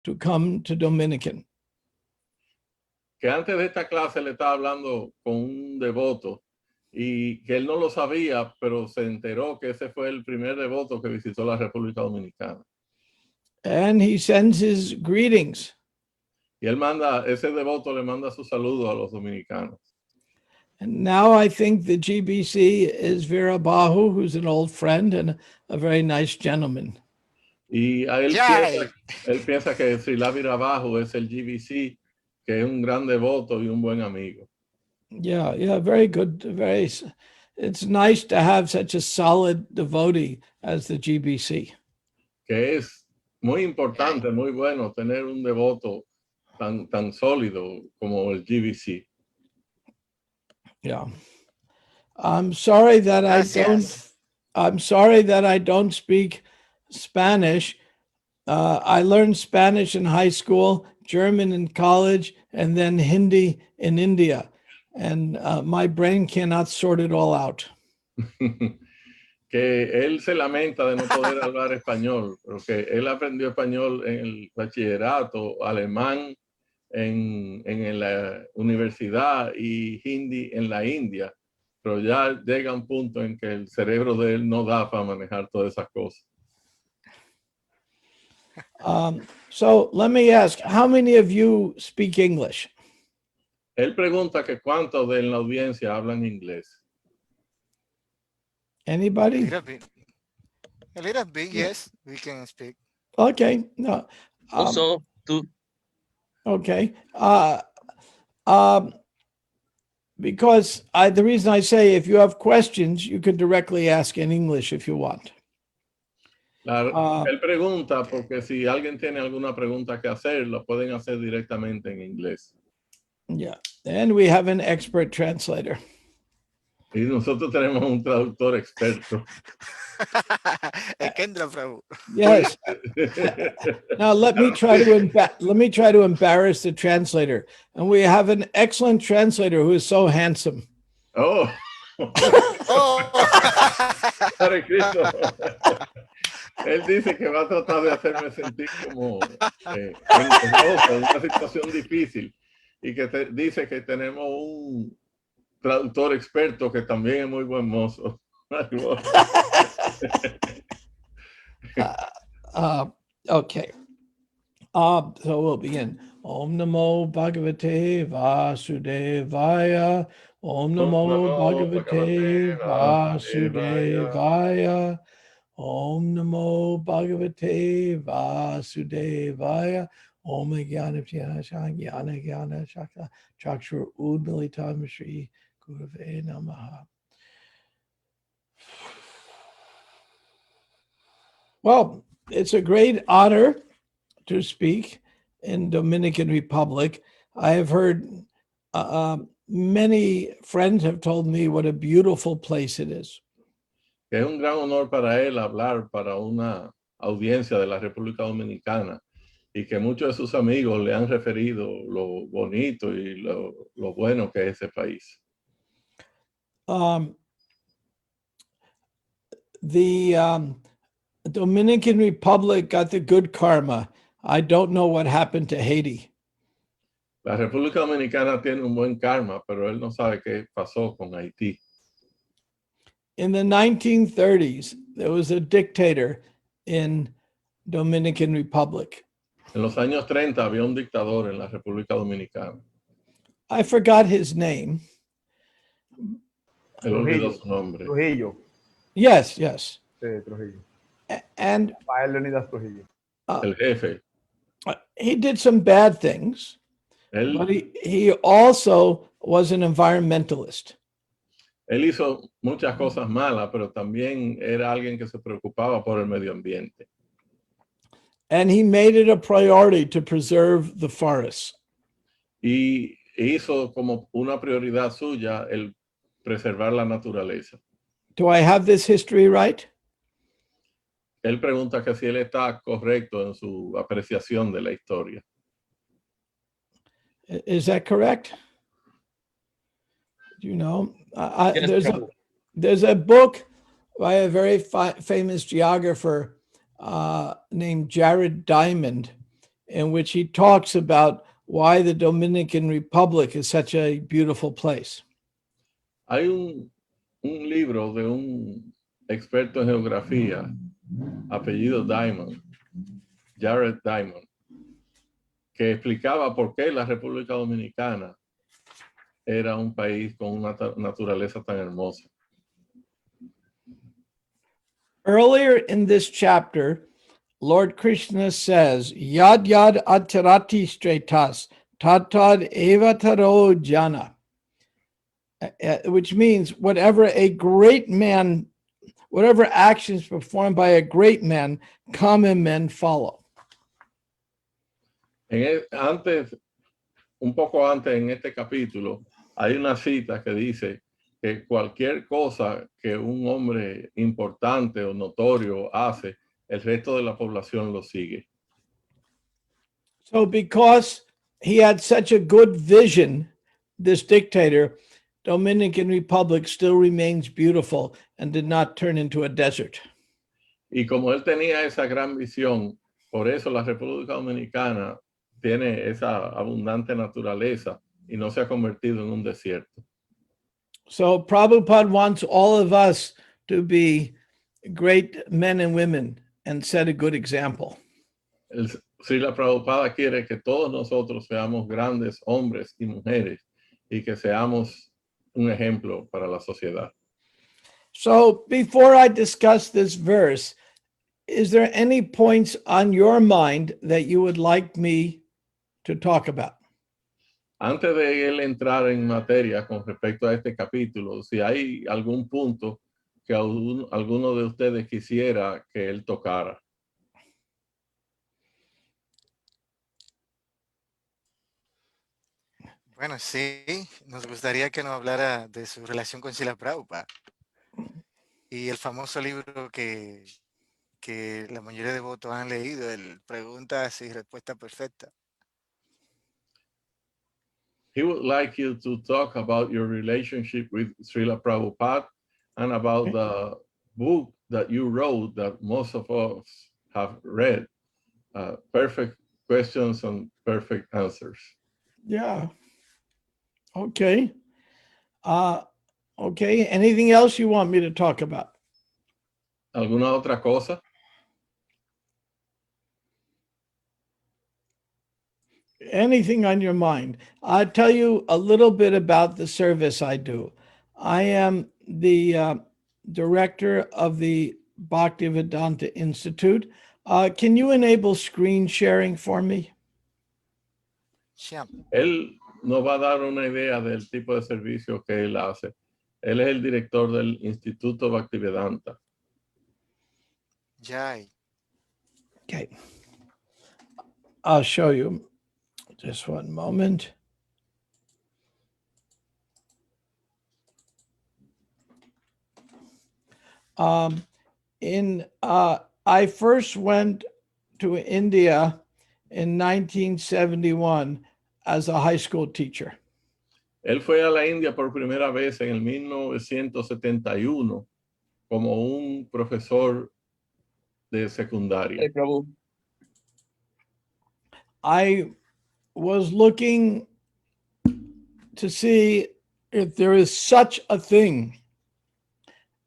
to come to Dominican. Que antes de esta clase le estaba hablando con un devoto y que él no lo sabía, pero se enteró que ese fue el primer devoto que visitó la República Dominicana. And he sends his greetings. Y ese devoto le manda su saludo a los dominicanos. And now I think the GBC is Vera Bahu, who's an old friend and a very nice gentleman. Y a él piensa que Srila Virabhahu es el GBC, que es un gran devoto y un buen amigo. Yeah, very good. It's nice to have such a solid devotee as the GBC. Que es muy importante, muy bueno tener un devoto tan sólido como el GBC. Yeah. I'm sorry that I don't speak Spanish. I learned Spanish in high school, German in college, and then Hindi in India. And my brain cannot sort it all out. Que él se lamenta de no poder hablar español, porque él aprendió español en el bachillerato, alemán en la universidad y hindi en la India, pero ya llega un punto en que el cerebro de él no da para manejar todas esas cosas. So let me ask, how many of you speak English? Él pregunta que cuántos de la audiencia hablan inglés. Anybody? A little bit, yes, we can speak. Okay. No. Also, too. Okay. Because the reason I say if you have questions, you could directly ask in English if you want. Él pregunta porque si alguien tiene alguna pregunta que hacer, lo pueden hacer directamente en inglés. Yeah. And we have an expert translator. Y nosotros tenemos un traductor experto. Yes. Now let me try to embarrass the translator. And we have an excellent translator who is so handsome. Oh. Hare Krishna. Él dice que va a tratar de hacerme sentir como en una situación difícil y que dice que tenemos un traductor experto que también es muy buen mozo. Okay. So we'll begin. Om Namo Bhagavate Vasudevaya. Om Namo Bhagavate Vasudevaya. Om Namo Bhagavate Vasudevaya. Om Jnana Jnana Shakta Chakshur Udmilitam Shri Gurave Namaha. Well, it's a great honor to speak in Dominican Republic. I have heard many friends have told me what a beautiful place it is. Es un gran honor para él hablar para una audiencia de la República Dominicana y que muchos de sus amigos le han referido lo bonito y lo bueno que es ese país. The Dominican Republic got the good karma. I don't know what happened to Haiti. La República Dominicana tiene un buen karma, pero él no sabe qué pasó con Haití. In the 1930s, there was a dictator in Dominican Republic. En los años 30 había un dictador en la República Dominicana. I forgot his name. Él olvidó su nombre. Trujillo. Yes. Sí, Trujillo. And Leonidas Trujillo. El jefe. He did some bad things, but he also was an environmentalist. Él hizo muchas cosas malas, pero también era alguien que se preocupaba por el medio ambiente. And he made it a priority to preserve the forests. Y hizo como una prioridad suya el preservar la naturaleza. Do I have this history right? Él pregunta que si él está correcto en su apreciación de la historia. Is that correct? You know, there's a book by a very famous geographer named Jared Diamond, in which he talks about why the Dominican Republic is such a beautiful place. Hay un libro de un experto en geografía, apellido Diamond, Jared Diamond, que explicaba por qué la República Dominicana era un país con una naturaleza tan hermosa. Earlier in this chapter, Lord Krishna says, Yad yad atarati stretas, tatad evataro jana, which means whatever actions performed by a great man, common men follow. Un poco antes en este capítulo, hay una cita que dice que cualquier cosa que un hombre importante o notorio hace, el resto de la población lo sigue. So because he had such a good vision, this dictator, Dominican Republic still remains beautiful and did not turn into a desert. Y como él tenía esa gran visión, por eso la República Dominicana tiene esa abundante naturaleza y no se ha convertido en un desierto. So Prabhupada wants all of us to be great men and women and set a good example. Srila Prabhupada quiere que todos nosotros seamos grandes hombres y mujeres y que seamos un ejemplo para la sociedad. So before I discuss this verse, is there any points on your mind that you would like me to talk about? Antes de él entrar en materia con respecto a este capítulo, si hay algún punto que alguno de ustedes quisiera que él tocara. Bueno, sí, nos gustaría que nos hablara de su relación con Srila Prabhupada y el famoso libro que la mayoría de votos han leído, el Preguntas y Respuesta Perfecta. He would like you to talk about your relationship with Srila Prabhupada and about the book that you wrote that most of us have read, Perfect Questions and Perfect Answers. Yeah. Okay. Okay. Anything else you want me to talk about? ¿Alguna otra cosa? Anything on your mind? I'll tell you a little bit about the service I do. I am the director of the Bhaktivedanta Institute. Can you enable screen sharing for me? Shyam. Él nos va a dar una idea del tipo de servicio que él hace. Él es el director del Instituto Bhaktivedanta. Jai. Okay. I'll show you. Just one moment. I first went to India in 1971 as a high school teacher. Él fue a la India por primera vez en el 1971 como un profesor de secundaria. I was looking to see if there is such a thing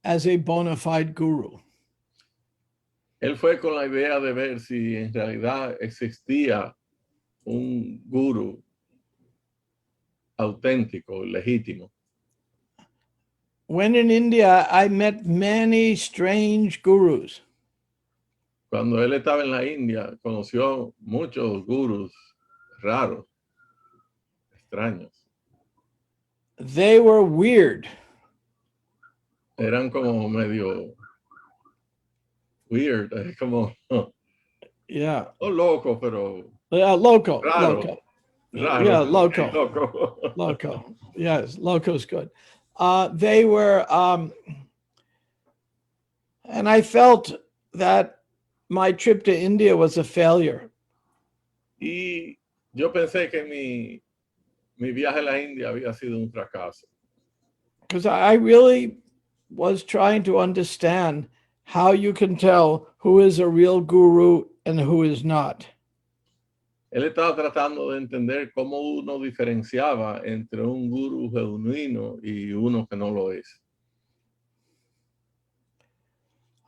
as a bona fide guru. Él fue con la idea de ver si en realidad existía un guru auténtico, legítimo. When in India, I met many strange gurus. Cuando él estaba en la India, conoció muchos gurus raros, extraños. They were weird. Eran como medio weird, como Yeah. no loco, pero Loco. raro. Loco. Raro. Yeah, loco. Loco. Loco. Yes, loco's good. They were, and I felt that my trip to India was a failure. Y yo pensé que mi viaje a la India había sido un fracaso. Because I really was trying to understand how you can tell who is a real guru and who is not. Él estaba tratando de entender cómo uno diferenciaba entre un gurú genuino y uno que no lo es.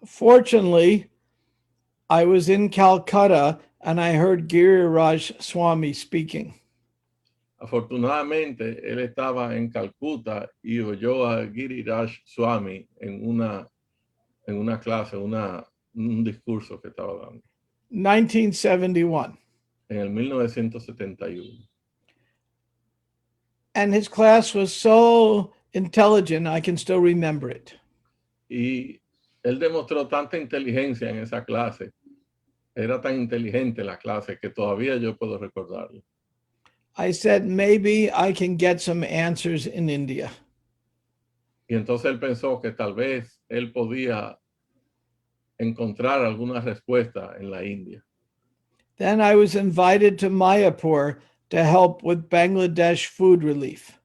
Fortunately, I was in Calcutta and I heard Giriraj Swami speaking. Afortunadamente, él estaba en Calcuta y oyó a Giriraj Swami en una clase, un discurso que estaba dando 1971. en el 1971. And his class was so intelligent, I can still remember it. Y él demostró tanta inteligencia en esa clase. Era tan inteligente la clase que todavía yo puedo recordarlo. I said, maybe I can get some answers in India. Y entonces él pensó que tal vez él podía encontrar alguna respuesta en la India. Then I was invited to Mayapur to help with Bangladesh food relief.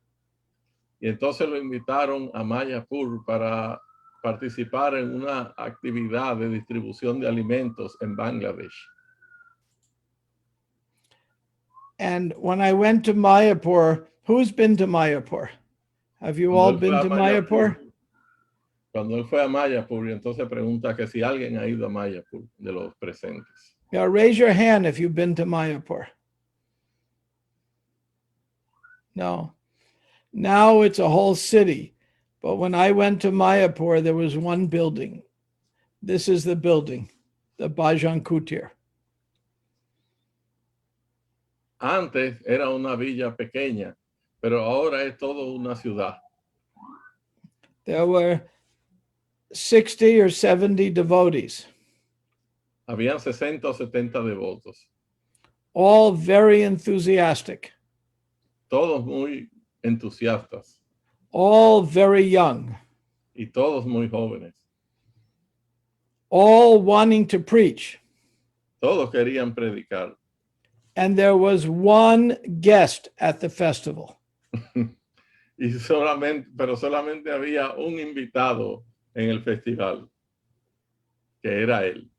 Y entonces lo invitaron a Mayapur para participar en una actividad de distribución de alimentos en Bangladesh. And when I went to Mayapur, who's been to Mayapur? Have you all been to Mayapur? Cuando él fue a Mayapur, y entonces pregunta que si alguien ha ido a Mayapur de los presentes. Yeah, raise your hand if you've been to Mayapur. No. Now it's a whole city. But when I went to Mayapur, there was one building. This is the building, the Bhajan Kutir. Antes era una villa pequeña, pero ahora es todo una ciudad. There were 60 or 70 devotees, Habían 60 o 70 devotos, all very enthusiastic, todos muy entusiastas all very young, y todos muy jóvenes. all wanting to preach. Todos querían predicar. And there was one guest at the festival. Pero solamente había un invitado en el festival, que era él.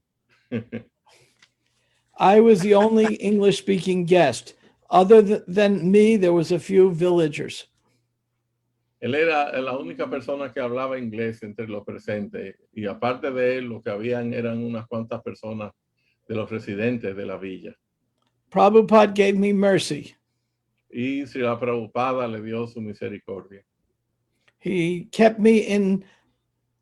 I was the only English-speaking guest. Other than me, there was a few villagers. Él era la única persona que hablaba inglés entre los presentes, y aparte de él, lo que habían eran unas cuantas personas de los residentes de la villa. Prabhupada gave me mercy. Y Srila Prabhupada le dio su misericordia. He kept me in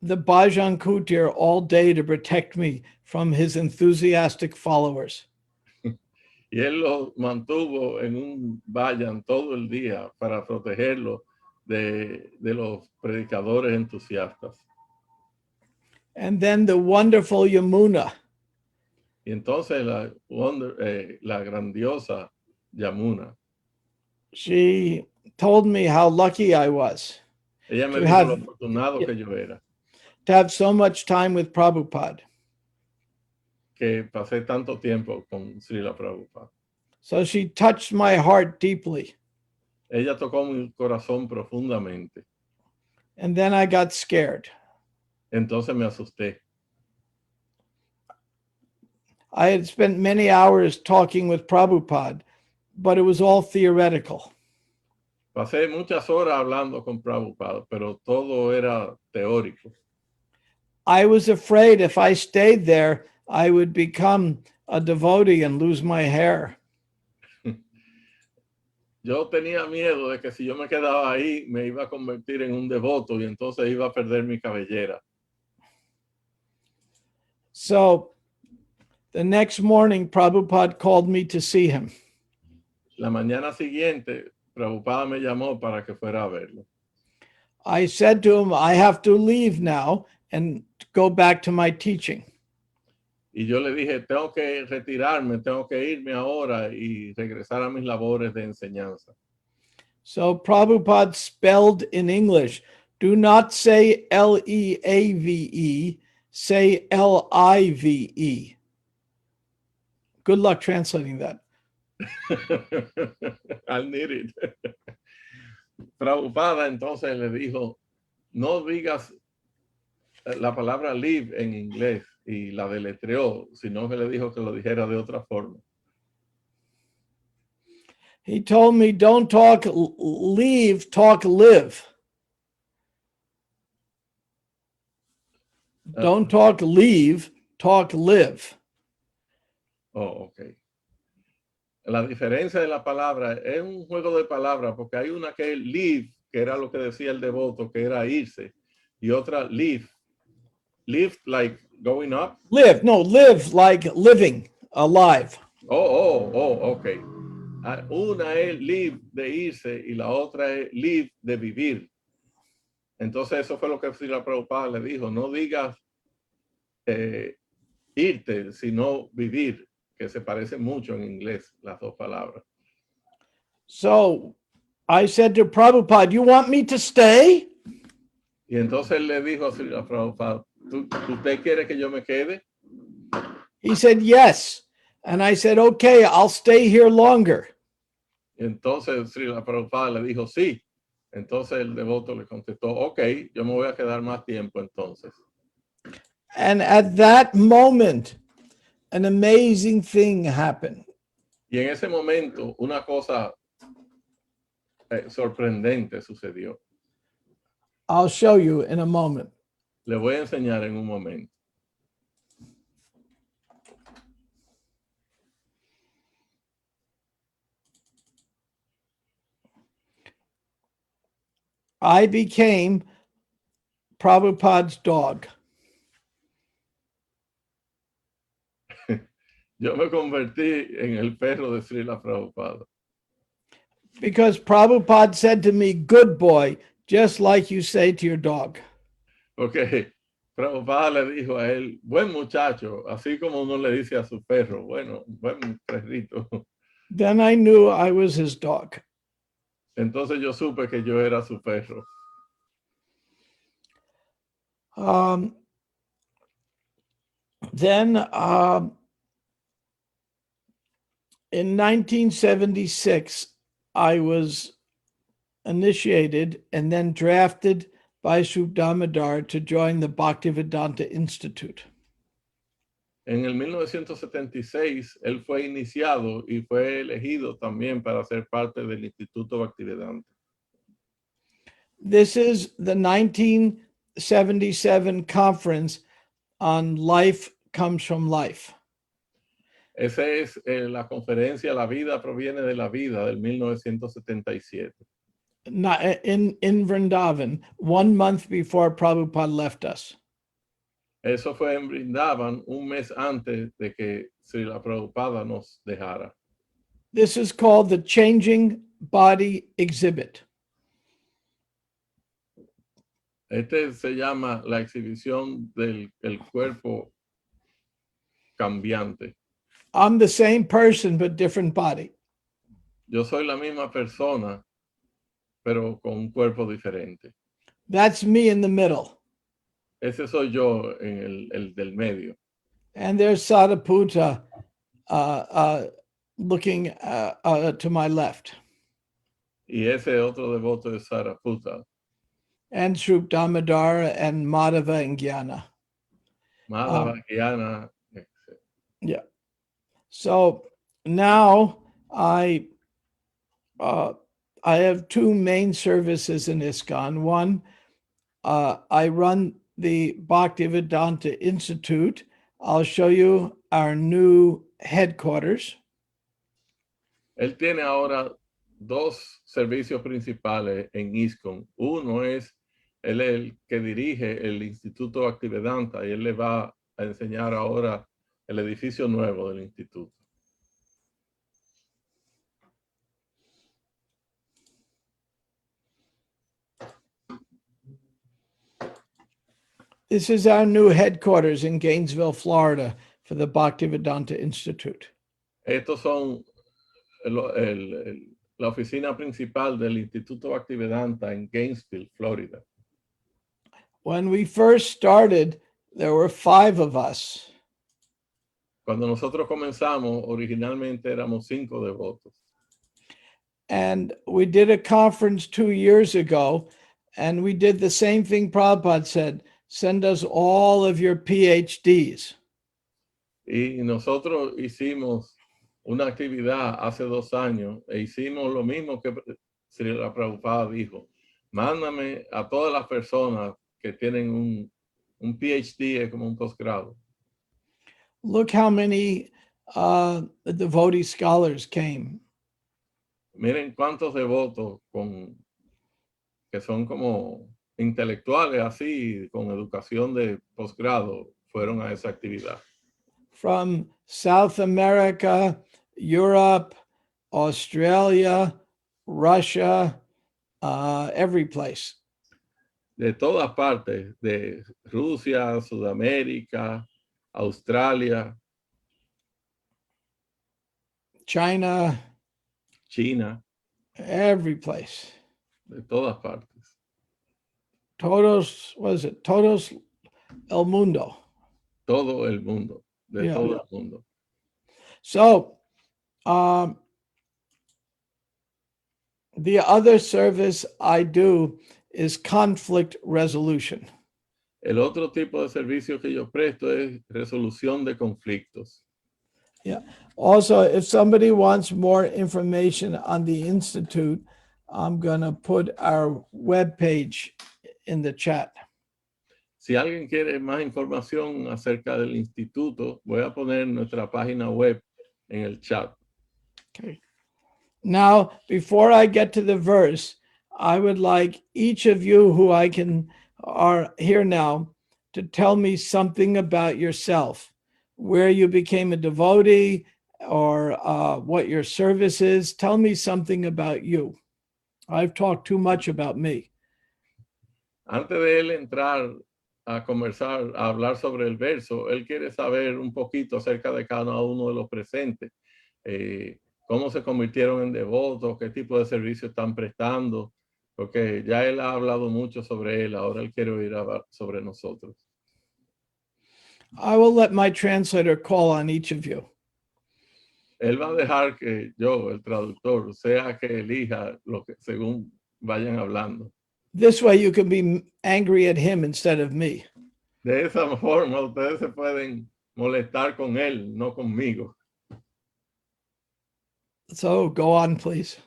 the Bhajan Kutir all day to protect me from his enthusiastic followers. Y él lo mantuvo en un vayan todo el día para protegerlo de los predicadores entusiastas. And then the wonderful Yamuna. Y entonces la grandiosa Yamuna. She told me how lucky I was Ella me To dijo have- lo afortunado que yo era, to have so much time with Prabhupada. que pasé tanto tiempo con Srila Prabhupada. So she touched my heart deeply. Ella tocó mi corazón profundamente. And then I got scared. Entonces me asusté. I had spent many hours talking with Prabhupada, but it was all theoretical. Pasé muchas horas hablando con Prabhupada, pero todo era teórico. I was afraid if I stayed there, I would become a devotee and lose my hair. Yo tenía miedo de que si yo me quedaba ahí, me iba a convertir en un devoto y entonces iba a perder mi cabellera. So the next morning, Prabhupada called me to see him. La mañana siguiente, Prabhupada me llamó para que fuera a verlo. I said to him, I have to leave now and go back to my teaching. Y yo le dije, tengo que retirarme, tengo que irme ahora y regresar a mis labores de enseñanza. So Prabhupada spelled in English, do not say Leave, say Live. Good luck translating that. I'll need it. Prabhupada entonces le dijo, no digas la palabra live en inglés, y la deletreó, sino que le dijo que lo dijera de otra forma. He told me, don't talk leave, talk live. Don't talk leave, talk live. Oh, ok. La diferencia de la palabra es un juego de palabras, porque hay una que es live, que era lo que decía el devoto, que era irse, y otra live. Live like going up. Live, no, live like living, alive. Ok. Una es live de irse y la otra es live de vivir. Entonces eso fue lo que Srila Prabhupada le dijo, no digas irte, sino vivir, que se parecen mucho en inglés las dos palabras. So I said to Prabhupada, you want me to stay? Y entonces él le dijo a Srila Prabhupada, ¿usted quiere que yo me quede? He said, yes. And I said, okay, I'll stay here longer. Y entonces Srila Prabhupada le dijo, sí. Entonces el devoto le contestó, ok, yo me voy a quedar más tiempo entonces. And at that moment, an amazing thing happened. Y en ese momento una cosa sorprendente sucedió. I'll show you in a moment. Le voy a enseñar en un momento. I became Prabhupada's dog. Yo me convertí en el perro de Srila Prabhupada. Because Prabhupada said to me, good boy, just like you say to your dog. Porque Prabhupada le dijo a él, buen muchacho, así como uno le dice a su perro, bueno, buen perrito. Then I knew I was his dog. Entonces yo supe que yo era su perro. Then in 1976, I was initiated and then drafted by Sri Damodar to join the Bhaktivedanta Institute. En el 1976, él fue iniciado y fue elegido también para ser parte del Instituto Bhaktivedanta. This is the 1977 conference on Life Comes from Life. Esa es la conferencia La vida proviene de la vida del 1977. In Vrindavan, 1 month before Prabhupada left us. Eso fue en Brindavan un mes antes de que Srila Prabhupada nos dejara. This is called the Changing Body Exhibit. Este se llama la exhibición del cuerpo cambiante. I'm the same person, but different body. Yo soy la misma persona, pero con un cuerpo diferente. That's me in the middle. Ese soy yo en el del medio. And there's Sadaputa looking to my left. Y ese otro devoto es Saraputa. And Sri Damodar and Madhava and Jnana. Madhava, Jnana. Yeah. So now I have two main services in ISKCON. One, I run the Bhaktivedanta Institute. I'll show you our new headquarters. Él tiene ahora dos servicios principales en ISKCON. Uno es, él es el que dirige el Instituto Bhaktivedanta y él le va a enseñar ahora el edificio nuevo del instituto. This is our new headquarters in Gainesville, Florida, for the Bhaktivedanta Institute. Estos son la oficina principal del Instituto Bhaktivedanta en Gainesville, Florida. When we first started, there were 5 of us. Cuando nosotros comenzamos, originalmente éramos 5 devotos. And we did a conference 2 years ago, and we did the same thing Prabhupada said, send us all of your PhDs. Y nosotros hicimos una actividad hace 2 años e hicimos lo mismo que Srila Prabhupada dijo. Mándame a todas las personas que tienen un PhD, es como un posgrado. Look how many devotee scholars came. Miren cuántos devotos que son como intelectuales así, con educación de posgrado, fueron a esa actividad. From South America, Europe, Australia, Russia, every place. De todas partes, de Rusia, Sudamérica, Australia, China, China, every place. de todas partes. Todos, was it? Todos el mundo. Todo el mundo, de Yeah. todo el mundo. So, the other service I do is conflict resolution. El otro tipo de servicio que yo presto es resolución de conflictos. Yeah. Also, if somebody wants more information on the Institute, I'm going to put our webpage in the chat. Si alguien quiere más información acerca del instituto, voy a poner nuestra página web en el chat. Okay. Now, before I get to the verse, I would like each of you who are here now to tell me something about yourself, where you became a devotee or what your service is. Tell me something about you. I've talked too much about me. Antes de él entrar a conversar, a hablar sobre el verso, él quiere saber un poquito acerca de cada uno de los presentes, cómo se convirtieron en devotos, qué tipo de servicio están prestando, porque ya él ha hablado mucho sobre él, ahora él quiere oír hablar sobre nosotros. I will let my translator call on each of you. Él va a dejar que yo, el traductor, sea que elija lo que según vayan hablando. This way you can be angry at him instead of me. De esa forma ustedes se pueden molestar con él, no conmigo. So go on, please.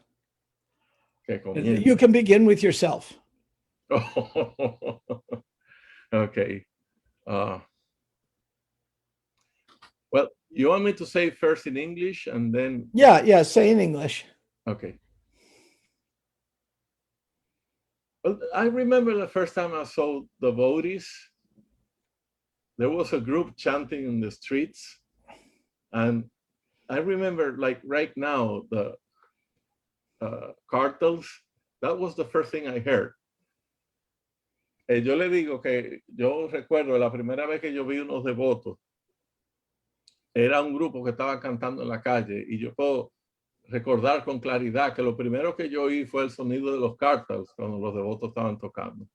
Que comience. You can begin with yourself. Okay. Well, you want me to say first in English and then? Yeah, say in English. Okay. Well, I remember the first time I saw devotees. There was a group chanting in the streets. And I remember, like right now, the cartels. That was the first thing I heard. Yo le digo que yo recuerdo la primera vez que yo vi unos devotos. Era un grupo que estaba cantando en la calle y yo puedo recordar con claridad que lo primero que yo oí fue el sonido de los cartels cuando los devotos estaban tocando.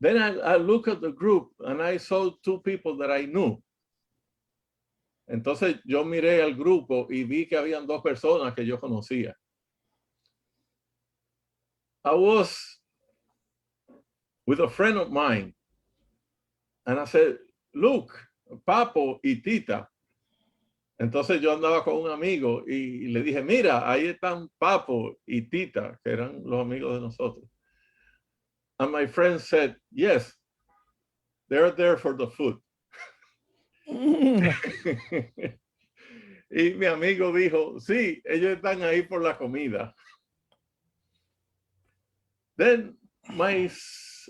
Then I look at the group and I saw 2 people that I knew. Entonces yo miré al grupo y vi que habían 2 personas que yo conocía. I was with a friend of mine and I said, look, Papo y Tita. Entonces yo andaba con un amigo y le dije, mira, ahí están Papo y Tita, que eran los amigos de nosotros. And my friend said, yes, they're there for the food. Y mi amigo dijo, sí, ellos están ahí por la comida. Then as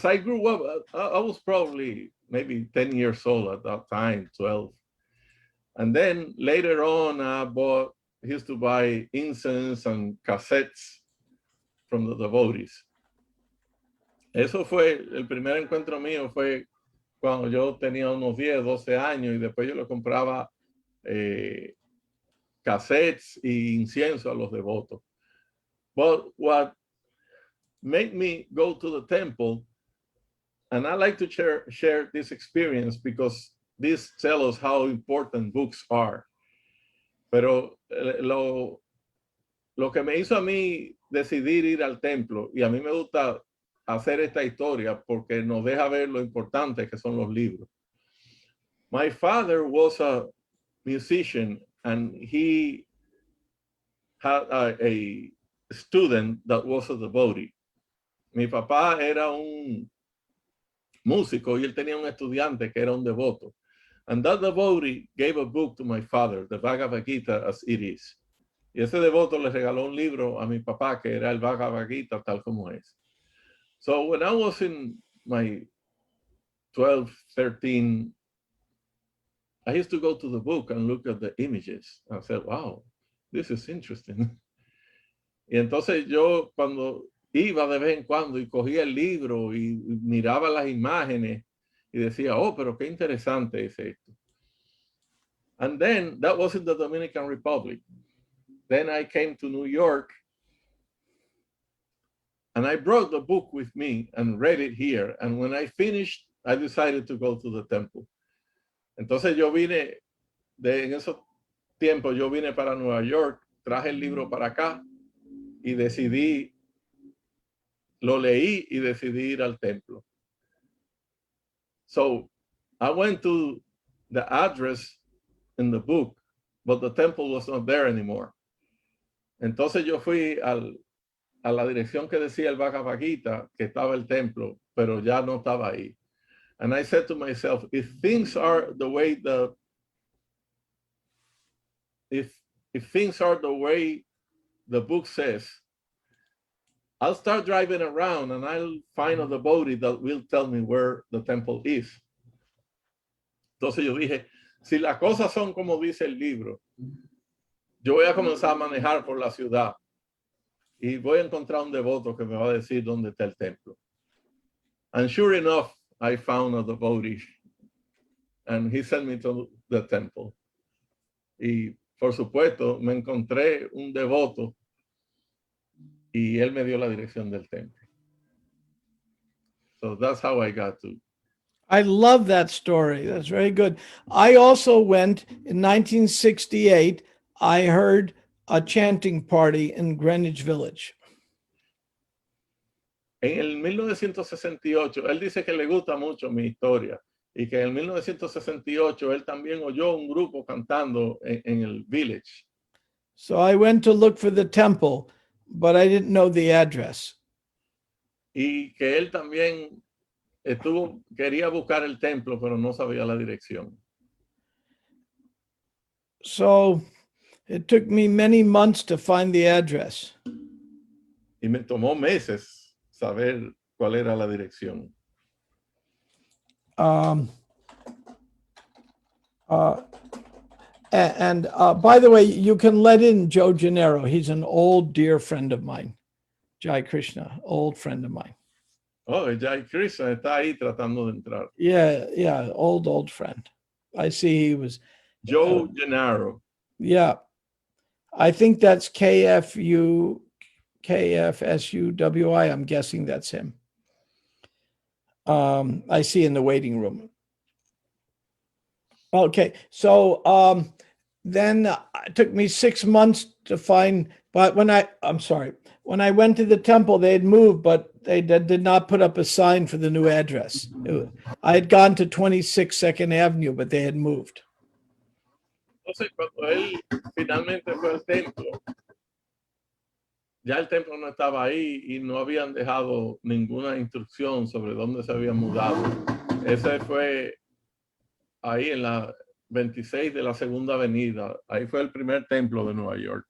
I grew up, I was probably maybe 10 years old at that time, 12. And then later on, I used to buy incense and cassettes from the devotees. Eso fue, el primer encuentro mío fue cuando yo tenía unos 10, 12 años y después yo le compraba cassettes y incienso a los devotos. But what made me go to the temple, and I like to share this experience because this tells us how important books are. Pero lo que me hizo a mí decidir ir al templo, y a mí me gusta hacer esta historia porque nos deja ver lo importante que son los libros. My father was a musician, and he had a student that was a devotee. Mi papá era un músico y él tenía un estudiante que era un devoto. And that devotee gave a book to my father, the Bhagavad Gita as it is. Y ese devoto le regaló un libro a mi papá que era el Bhagavad Gita tal como es. So when I was in my 12, 13, I used to go to the book and look at the images. I said, wow, this is interesting. Y entonces yo cuando iba de vez en cuando y cogía el libro y miraba las imágenes y decía, oh, pero qué interesante es esto. And then that was in the Dominican Republic. Then I came to New York and I brought the book with me and read it here. And when I finished, I decided to go to the temple. Entonces yo vine, en esos tiempos yo vine para Nueva York, traje el libro para acá y decidí, lo leí y decidí ir al templo. So I went to the address in the book, but the temple was not there anymore. Entonces yo fui a la dirección que decía el Bhagavad Gita, que estaba el templo, pero ya no estaba ahí. And I said to myself, if things are the way if things are the way the book says, I'll start driving around and I'll find a devotee that will tell me where the temple is. Entonces yo dije, si las cosas son como dice el libro, yo voy a comenzar a manejar por la ciudad y voy a encontrar un devoto que me va a decir dónde está el templo. And sure enough, I found a devotee and he sent me to the temple. Y por supuesto, me encontré un devoto y él me dio la dirección del templo. So that's how I got to. I love that story. That's very good. I also went in 1968. I heard a chanting party in Greenwich Village. En el 1968, él dice que le gusta mucho mi historia y que en el 1968 él también oyó un grupo cantando en el village. So I went to look for the temple, but I didn't know the address. Y que él también quería buscar el templo, pero no sabía la dirección. So it took me many months to find the address. Y me tomó meses saber cuál era la dirección. And by the way, you can let in Joe Gennaro. He's an old dear friend of mine. Jai Krishna, old friend of mine. Oh, Jai Krishna está ahí tratando de entrar. Yeah, old friend. I see he was. Joe Gennaro. Yeah. I think that's KFSUWI. I'm guessing that's him. I see in the waiting room. Okay, so then it took me 6 months to find, but when I went to the temple, they had moved, but they did not put up a sign for the new address. I had gone to 26 Second Avenue, but they had moved. Entonces, cuando él finalmente fue al templo, ya el templo no estaba ahí y no habían dejado ninguna instrucción sobre dónde se había mudado. Ese fue ahí en la 26 de la Segunda Avenida. Ahí fue el primer templo de Nueva York.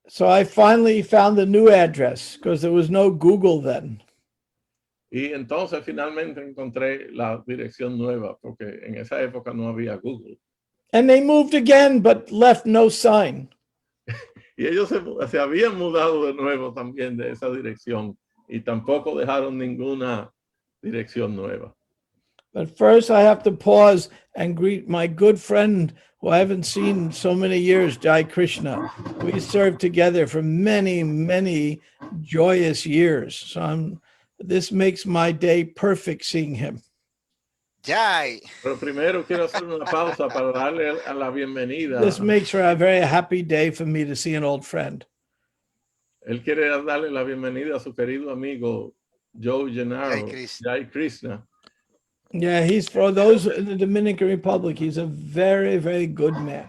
So I finally found the new address because there was no Google then. Y entonces finalmente encontré la dirección nueva porque en esa época no había Google. And they moved again, but left no sign. Y ellos se habían mudado de nuevo también de esa dirección y tampoco dejaron ninguna dirección nueva. But first I have to pause and greet my good friend who I haven't seen in so many years, Jai Krishna. We served together for many, many joyous years. So this makes my day perfect seeing him. Jai. Pero primero quiero hacer una pausa para darle a la bienvenida. This makes for a very happy day for me to see an old friend. Él quiere darle la bienvenida a su querido amigo Joe Gennaro, Jai Krishna. Yeah, he's for those in the Dominican Republic. He's a very, very good man.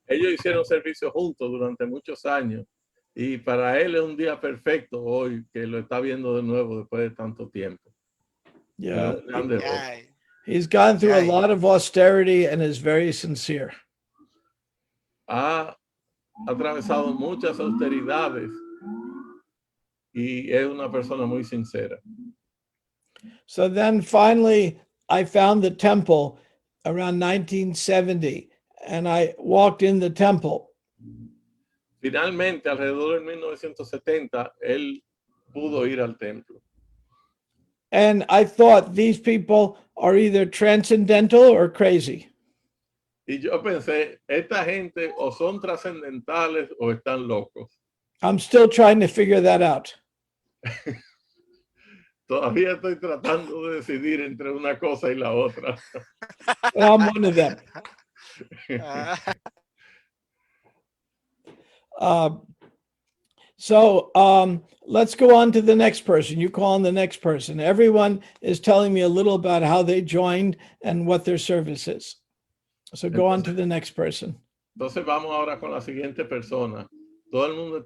Ellos hicieron servicio juntos durante muchos años y para él es un día perfecto hoy que lo está viendo de nuevo después de tanto tiempo. Yeah, Gran devoto. Ay, he's gone through a ay. lot of austerity and is very sincere. Ha atravesado muchas austeridades y es una persona muy sincera. So then finally, I found the temple around 1970, and I walked in the temple. Finalmente, alrededor de 1970, él pudo ir al templo. And I thought these people are either transcendental or crazy. Y yo pensé, esta gente o son trascendentales o están locos. I'm still trying to figure that out. Todavía estoy tratando de decidir entre una cosa y la otra. And I'm one of them. Ah, Let's go on to the next person. You call on the next person. Everyone is telling me a little about how they joined and what their service is. So go on to the next person. Entonces vamos ahora con la siguiente persona. Todo el mundo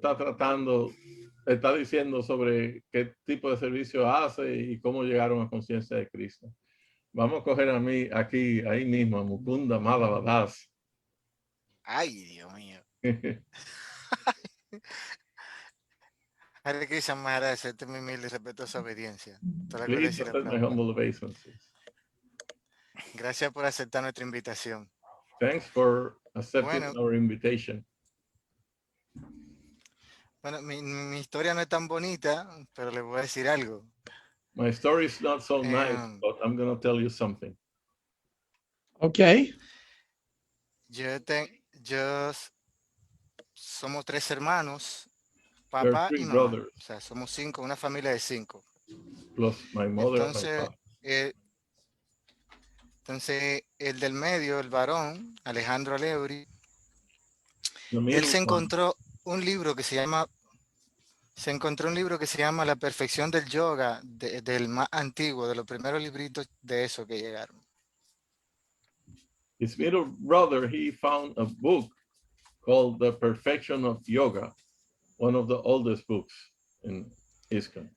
está diciendo sobre qué tipo de servicio hace y cómo llegaron a conciencia de Cristo. Vamos a coger a mí aquí, ahí mismo, a Mukunda Madhavadas. ay, Dios mío. Hare Krishna Maharaj, acepte mi humilde y respetuosa obediencia. Toda la gloria y Please la accept my Prabhupada. humble obeisances. Gracias por aceptar nuestra invitación. Thanks for accepting Bueno. our invitation. Bueno, mi historia no es tan bonita, pero le voy a decir algo. My story is not so nice, but I'm going to tell you something. Okay. Somos 3 hermanos, There are papá 3 y mamá. brothers, O sea, somos 5, una familia de 5. plus my mother and my Entonces, father. El del medio, el varón, Alejandro Aleuri, The él middle se one, encontró un libro que se llama La perfección del yoga, del más antiguo, de los primeros libritos de eso que llegaron. his middle brother, he found a book called The Perfection of Yoga, one of the oldest books in ISKCON.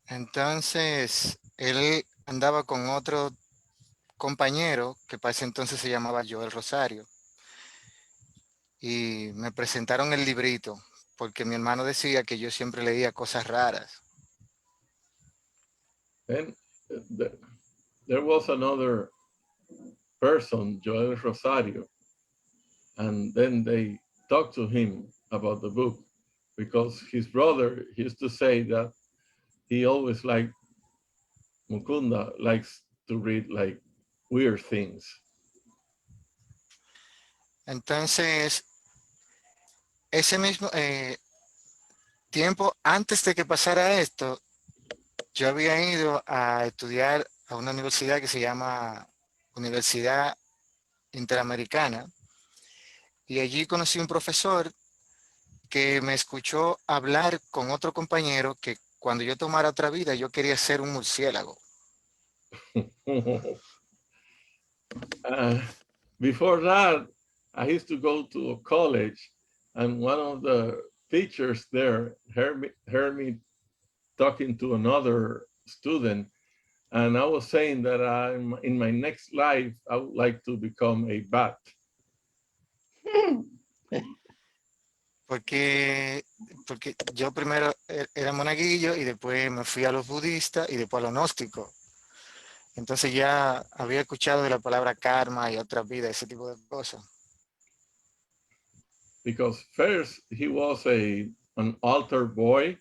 Entonces, él andaba con otro compañero que para ese entonces se llamaba Joel Rosario. Y me presentaron el librito, porque mi hermano decía que yo siempre leía cosas raras. Then there was another person, Joel Rosario, and then they talked to him about the book because his brother used to say that he always liked Mukunda likes to read like weird things. Entonces, ese mismo tiempo antes de que pasara esto, yo había ido a estudiar a una universidad que se llama Universidad Interamericana, y allí conocí un profesor que me escuchó hablar con otro compañero que cuando yo tomara otra vida yo quería ser un murciélago. Before that, I used to go to a college, and one of the teachers there heard me talking to another student, and I was saying that in my next life, I would like to become a bat. Porque yo primero era monaguillo y después me fui a los budistas y después a los gnósticos. Entonces ya había escuchado de la palabra karma y otra vida, ese tipo de cosas. Because first he was an altar boy,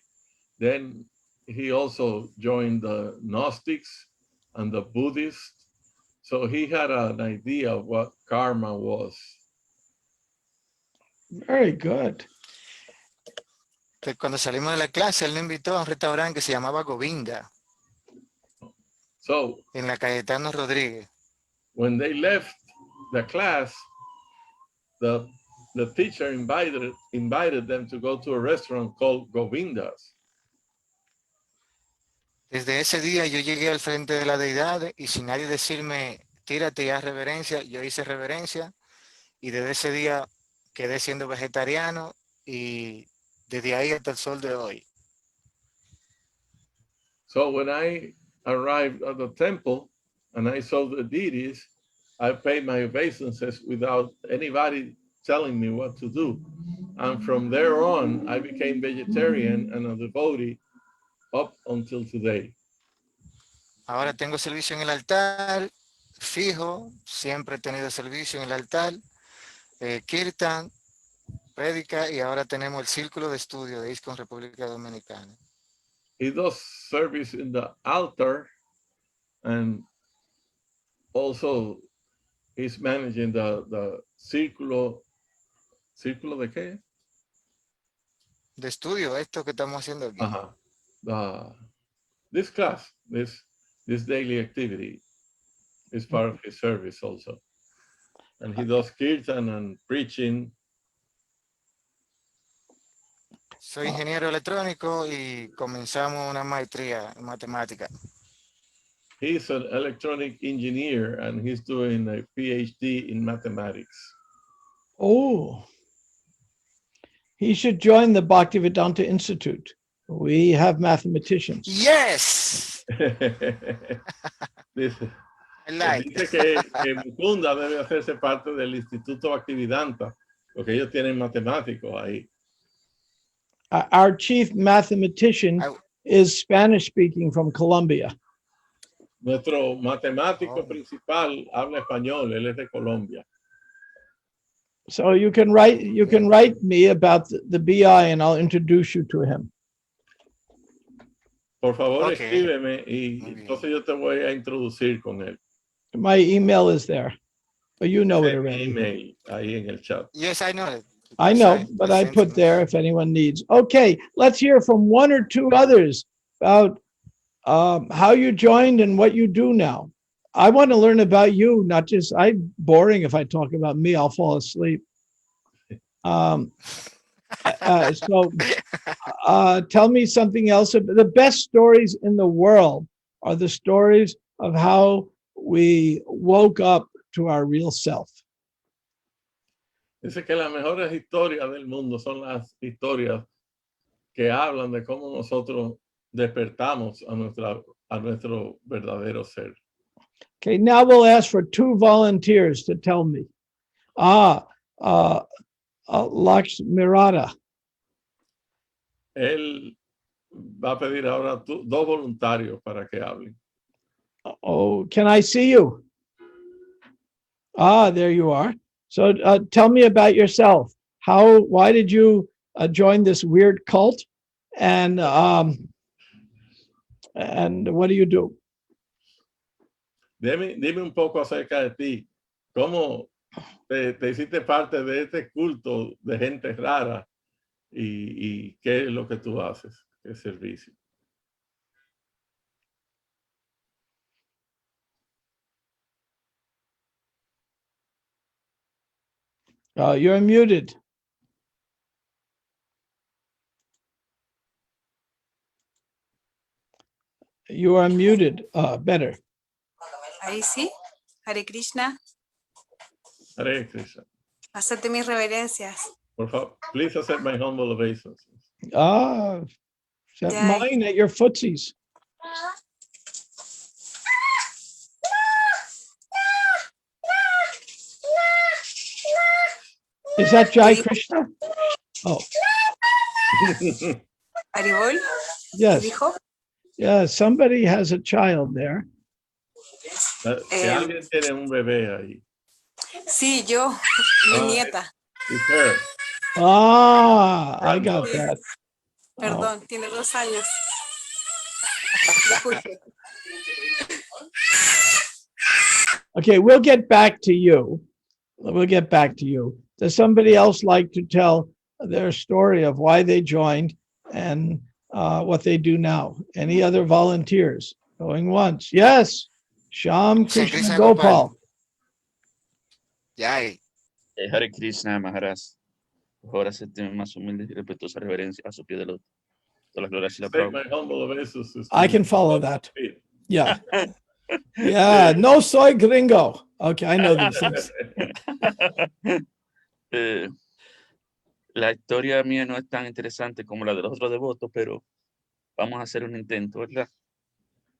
then he also joined the Gnostics and the Buddhists. So he had an idea of what karma was. Very good. Entonces, cuando salimos de la clase, él nos invitó a un restaurante que se llamaba Govinda, So en la Cayetano Rodríguez. when they left the class, the teacher invited them to go to a restaurant called Govinda's. Desde ese día yo llegué al frente de la deidad y sin nadie decirme, tírate y haz reverencia, yo hice reverencia y desde ese día quedé siendo vegetariano y desde ahí hasta el sol de hoy. So when I arrived at the temple and I saw the deities, I paid my obeisances without anybody telling me what to do. And from there on, I became vegetarian and a devotee up until today. Ahora tengo servicio en el altar, fijo, siempre he tenido servicio en el altar, kirtan, prédica y ahora tenemos el círculo de estudio de ISKCON República Dominicana. He does service in the altar and also he's managing the círculo de qué? De estudio, esto que estamos haciendo aquí. This class, this daily activity is part of his service also. And he does kirtan and preaching. Soy ingeniero electrónico y comenzamos una maestría en matemática. He's an electronic engineer and he's doing a PhD in mathematics. Oh, he should join the Bhaktivedanta Institute. We have mathematicians. Yes! Dice, I like. dice que Mukunda debe hacerse parte del Instituto Bhaktivedanta, porque ellos tienen matemáticos ahí. Our chief mathematician is Spanish speaking from Colombia. Nuestro matemático principal habla español, él es de Colombia. So you can write me about the BI and I'll introduce you to him. Por favor, escríbeme y entonces yo te voy a introducir con él. My email is there, but you know it already. Email ahí en el chat. Yes, I know it. I know, but I put there if anyone needs. Okay, let's hear from one or two others about how you joined and what you do now. I want to learn about you, not just, I'm boring if I talk about me, I'll fall asleep. So tell me something else. The best stories in the world are the stories of how we woke up to our real self. Dice que las mejores historias del mundo son las historias que hablan de cómo nosotros despertamos a nuestro verdadero ser. Okay, now we'll ask for two volunteers to tell me. Lakshmirata. Él va a pedir ahora dos voluntarios para que hablen. Oh, can I see you? There you are. So tell me about yourself. Why did you join this weird cult? And what do you do? Dime un poco acerca de ti. ¿Cómo te hiciste parte de este culto de gente rara? ¿Y qué es lo que tú haces? ¿Qué servicio? You're muted. You are muted. Better. Ahí sí. Hare Krishna. Hare Krishna. Acepte mis reverencias. Por favor, please accept my humble obeisances. Accept mine at your footsies. Is that Jai Krishna? Oh. Haribol. Yes. ¿Dijo? Yeah, somebody has a child there. Que alguien tiene un bebé ahí. Sí, yo, mi nieta. It's her. I got that. Perdón, tiene 2 años. Disculpe. Okay, we'll get back to you. Does somebody else like to tell their story of why they joined and what they do now? Any other volunteers? Going once. Yes. Sham Krishna Gopal. Jai. Hare Krishna Maharaj. Por favor, acepten más humildes y respetuosas reverencias a su pie de loto. Toda la gloria a Srila Take Prabhupada. my humble obeisance. I can follow that. Yeah. Yeah. No soy gringo. Okay, I know these things. Eh, la historia mía no es tan interesante como la de los otros devotos, pero vamos a hacer un intento, ¿verdad?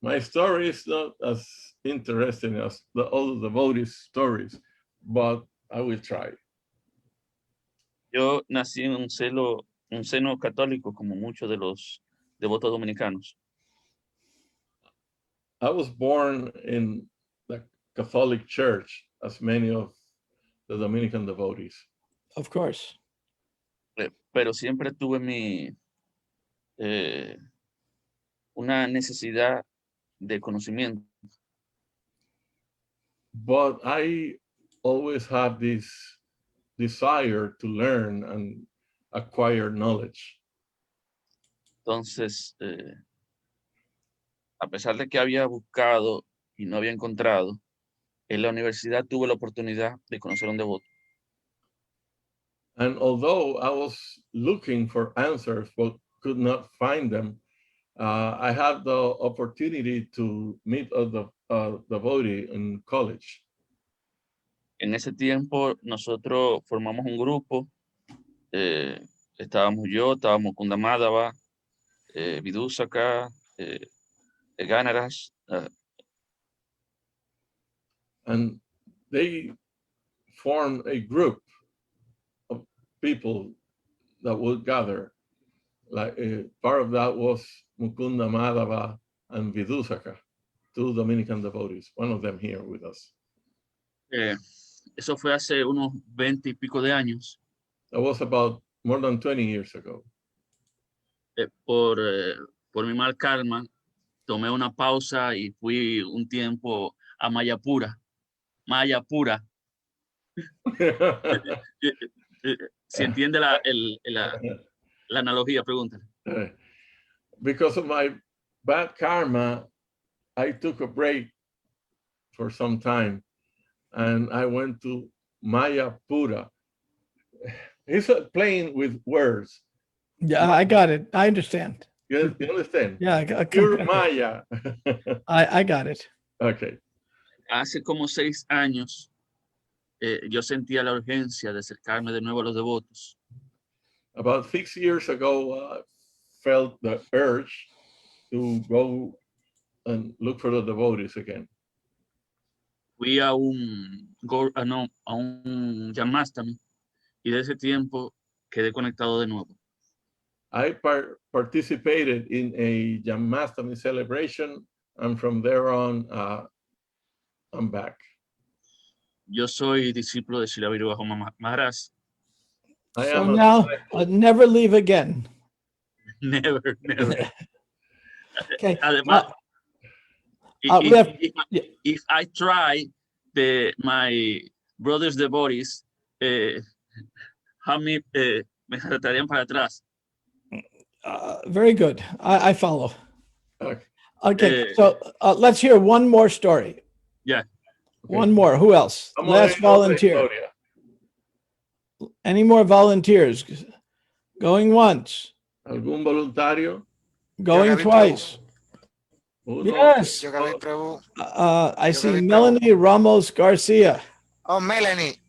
My story is not as interesting as the other devotees' stories, but I will try. Yo nací en un seno católico, como muchos de los devotos dominicanos. I was born in the Catholic Church, as many of the Dominican devotees. Of course. Pero siempre tuve una necesidad de conocimiento. But I always have this desire to learn and acquire knowledge. Entonces, a pesar de que había buscado y no había encontrado, en la universidad tuve la oportunidad de conocer a un devoto. And although I was looking for answers but could not find them, I had the opportunity to meet a devotee in college. En ese tiempo nosotros formamos un grupo, estábamos Kundamadava, Vidusaka, Ganaras, And they formed a group of people that would gather. Like part of that was Mukunda Madhava and Vidusaka, two Dominican devotees, one of them here with us. eso fue hace unos 20 y pico de años. That was about more than 20 years ago. Por mi mal karma, tomé una pausa y fui un tiempo a Mayapura. Si entiende la analogía, pregúntale. Because of my bad karma, I took a break for some time and I went to Mayapura. He's playing with words. Yeah, I got it. I understand. You understand? Yeah, Pure Maya. I got it. Okay. Hace como 6 años, yo sentía la urgencia de acercarme de nuevo a los devotos. About 6 years ago, I felt the urge to go and look for the devotees again. Fui a un Janmastami y de ese tiempo quedé conectado de nuevo. I participated in a Janmastami celebration, and from there on, I'm back. Yo soy discípulo de Srila Virubajo Maharaj. So now, never leave again. Never. Okay. Además, if I try my brother's devotees, how many me tratarían para atrás? Very good. I follow. Okay. So let's hear one more story. Yeah. Okay. One more. Who else? Last volunteer. Any more volunteers? Going once. ¿Algún voluntario? Going twice. Yes. Yogavi Prabhu. I see Melanie Ramos Garcia. Oh, Melanie.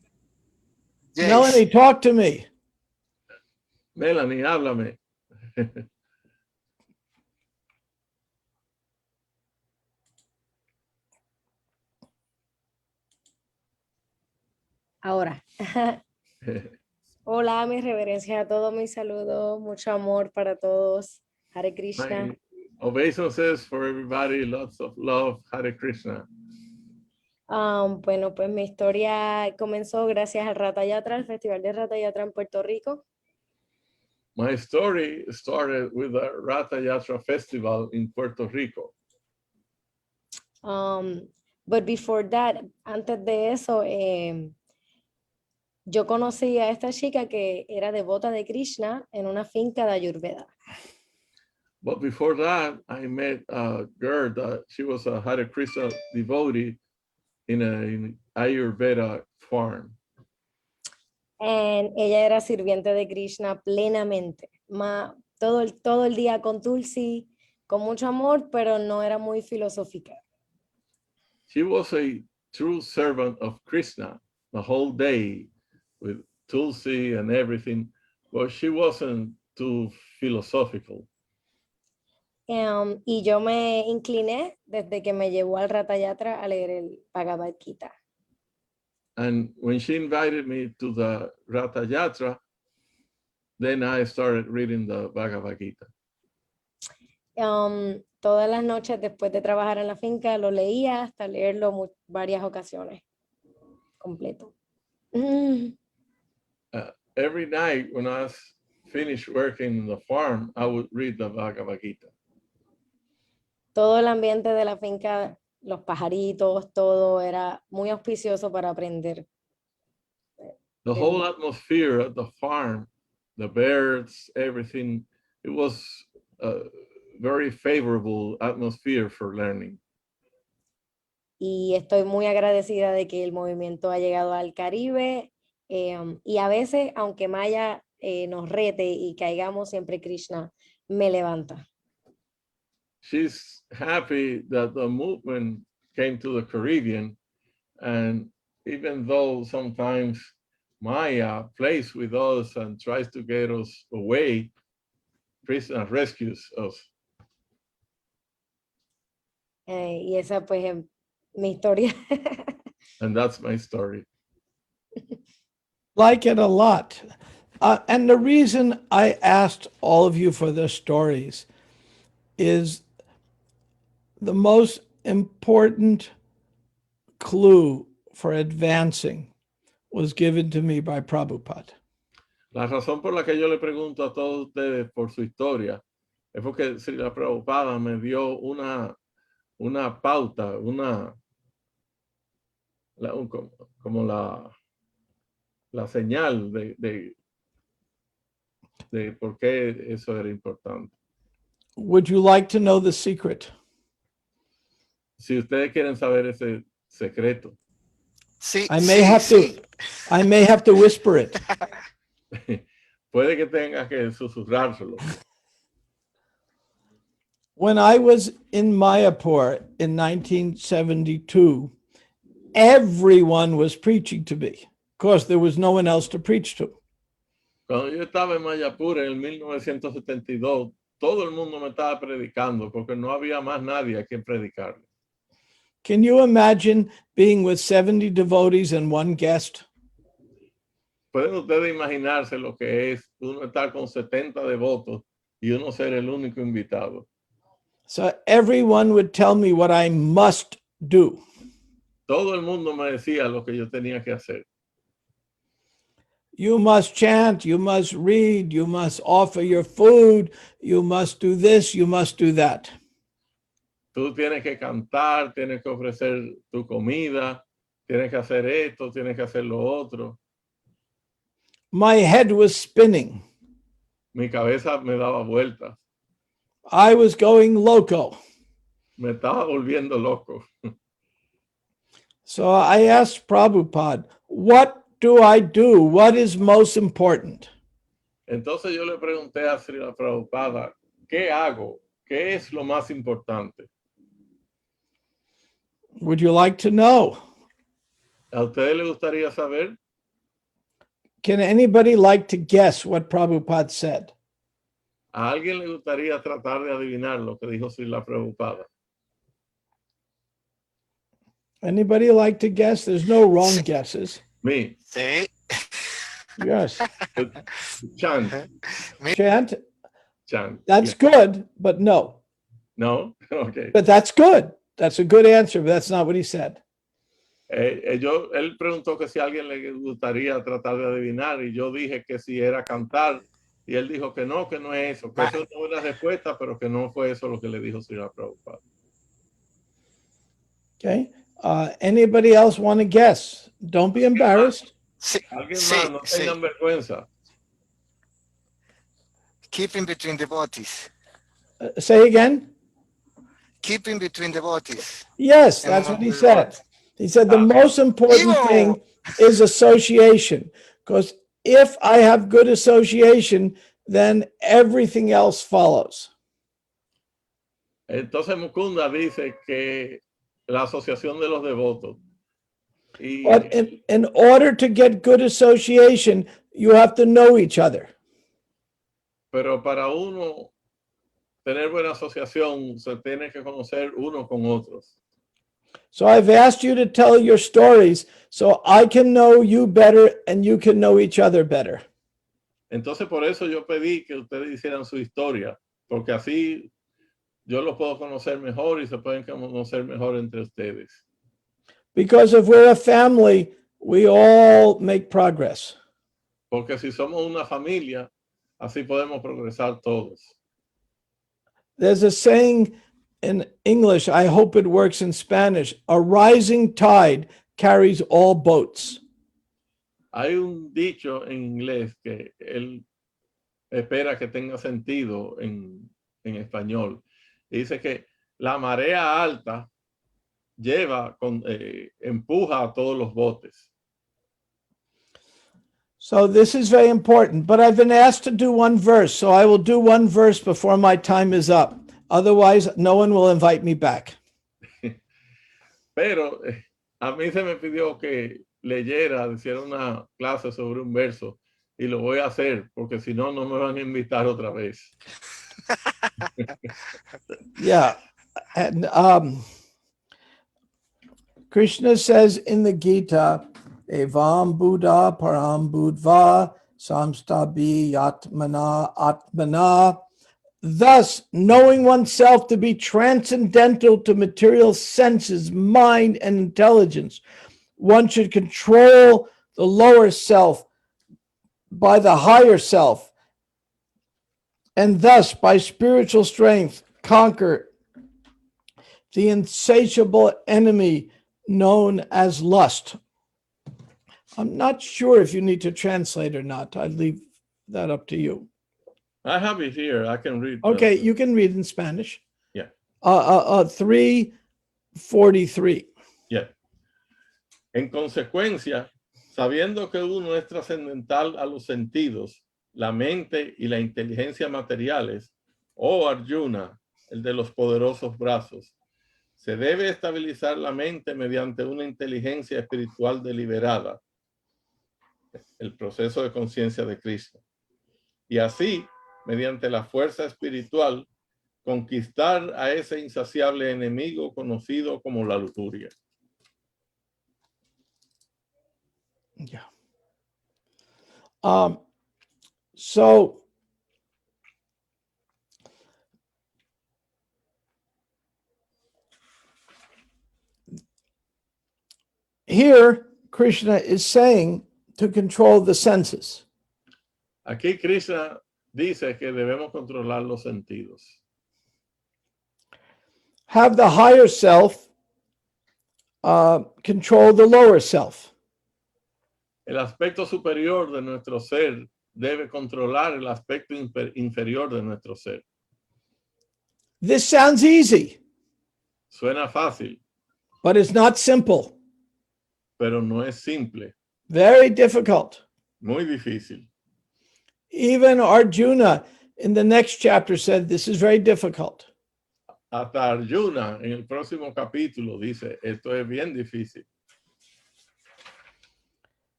Yes. Melanie, talk to me. Melanie, háblame. Ahora. Hola, mis reverencias a todos, mis saludos, mucho amor para todos. Hare Krishna. My obeisances for everybody, lots of love, Hare Krishna. Bueno, pues mi historia comenzó gracias al Ratha Yatra, el Festival de Ratha Yatra en Puerto Rico. My story started with the Ratha Yatra Festival in Puerto Rico. But before that, antes de eso, yo conocí a esta chica que era devota de Krishna en una finca de Ayurveda. But before that, I met a girl that she was a Hare Krishna devotee in an Ayurveda farm. And ella era sirviente de Krishna plenamente. todo el día con Tulsi, con mucho amor, pero no era muy filosófica. She was a true servant of Krishna the whole day with Tulsi and everything, but she wasn't too philosophical. Y yo me incliné desde que me llevó al Ratha Yatra a leer el Bhagavad Gita. And when she invited me to the Ratha Yatra, then I started reading the Bhagavad Gita. Todas las noches después de trabajar en la finca lo leía hasta leerlo varias ocasiones completo. Every night when I was finished working in the farm, I would read the Bhagavad Gita. Todo el ambiente de la finca, los pajaritos, todo era muy auspicioso para aprender. The whole atmosphere at the farm, the birds, everything, it was a very favorable atmosphere for learning. Y estoy muy agradecida de que el movimiento ha llegado al Caribe, y a veces, aunque Maya nos rete y caigamos, siempre Krishna me levanta. She's happy that the movement came to the Caribbean, and even though sometimes Maya plays with us and tries to get us away, Krishna rescues us. Y esa pues es mi historia. And that's my story. Like it a lot. And the reason I asked all of you for their stories is the most important clue for advancing was given to me by Prabhupada. La razón por la que yo le pregunto a todos ustedes por su historia es porque Srila Prabhupada me dio una pauta, como la señal de por qué eso era importante. Would you like to know the secret? Si ustedes quieren saber ese secreto, Sí, I may sí, have sí. to I may have to whisper it. puede que tenga que susurrárselo. When I was in Mayapur in 1972, everyone was preaching to me. Of course, there was no one else to preach to. Cuando yo estaba en Mayapur en el 1972, todo el mundo me estaba predicando porque no había más nadie a quien predicarle. Can you imagine being with 70 devotees and one guest? ¿Pueden ustedes imaginarse lo que es uno estar con 70 devotos y uno ser el único invitado? So everyone would tell me what I must do. Todo el mundo me decía lo que yo tenía que hacer. You must chant, you must read, you must offer your food, you must do this, you must do that. Tú tienes que cantar, tienes que ofrecer tu comida, tienes que hacer esto, tienes que hacer lo otro. My head was spinning. Mi cabeza me daba vueltas. I was going loco. Me estaba volviendo loco. So I asked Prabhupada, what do I do? What is most important? Entonces yo le pregunté a Srila Prabhupada, ¿qué hago? ¿Qué es lo más importante? Would you like to know? ¿A ustedes les gustaría saber? Can anybody like to guess what Prabhupada said? ¿A alguien le gustaría tratar de adivinar lo que dijo Srila Prabhupada? Anybody like to guess? There's no wrong guesses. Me. Sí. Yes. Chant. Chant. Chant. That's good, but no. No? Okay. But that's good. That's a good answer, but that's not what he said. Él preguntó que si a alguien le gustaría tratar de adivinar y yo dije que si era cantar y él dijo que no es eso, que eso no es la respuesta, pero que no fue eso lo que le dijo Srila Prabhupada. Okay. Anybody else want to guess? Don't be embarrassed. Sí, Alguien sí, más, no sí. tengan vergüenza. Keeping between devotees. Say again. Keeping between devotees. Yes, that's what he said. He said the most important thing is association, because if I have good association, then everything else follows. Entonces Mukunda dice que la asociación de los devotos. Y, But in order to get good association, you have to know each other. pero para uno tener buena asociación, se tiene que conocer uno con otros. So I've asked you to tell your stories so I can know you better and you can know each other better. Entonces por eso yo pedí que ustedes hicieran su historia, porque así yo los puedo conocer mejor y se pueden conocer mejor entre ustedes. Because if we're a family, we all make progress. Porque si somos una familia, así podemos progresar todos. There's a saying in English, I hope it works in Spanish, a rising tide carries all boats. Hay un dicho en inglés que él espera que tenga sentido en español. Y dice que la marea alta empuja a todos los botes. So this is very important, but I've been asked to do one verse, so I will do one verse before my time is up. Otherwise, no one will invite me back. Pero a mí se me pidió que leyera, hiciera una clase sobre un verso y lo voy a hacer porque si no, no me van a invitar otra vez. Yeah. And Krishna says in the Gita, Evam Buddha Param Buddha Samstabi Yatmana Atmana. Thus, knowing oneself to be transcendental to material senses, mind, and intelligence, one should control the lower self by the higher self, and thus, by spiritual strength, conquer the insatiable enemy known as lust. I'm not sure if you need to translate or not. I leave that up to you. I have it here. I can read. Okay, you can read in Spanish. Yeah. 3:43. Yeah. En consecuencia, sabiendo que uno es trascendental a los sentidos, la mente y la inteligencia materiales, oh Arjuna, el de los poderosos brazos, se debe estabilizar la mente mediante una inteligencia espiritual deliberada, el proceso de conciencia de Krishna. Y así, mediante la fuerza espiritual, conquistar a ese insaciable enemigo conocido como la lujuria. Yeah. So here, Krishna is saying to control the senses. Aquí Krishna dice que debemos controlar los sentidos. Have the higher self control the lower self. El aspecto superior de nuestro ser debe controlar el aspecto inferior de nuestro ser. This sounds easy, Suena fácil, but it's not simple. pero no es simple, Very difficult. muy difícil. Even Arjuna in the next chapter said this is very difficult. Hasta Arjuna en el próximo capítulo dice, esto es bien difícil.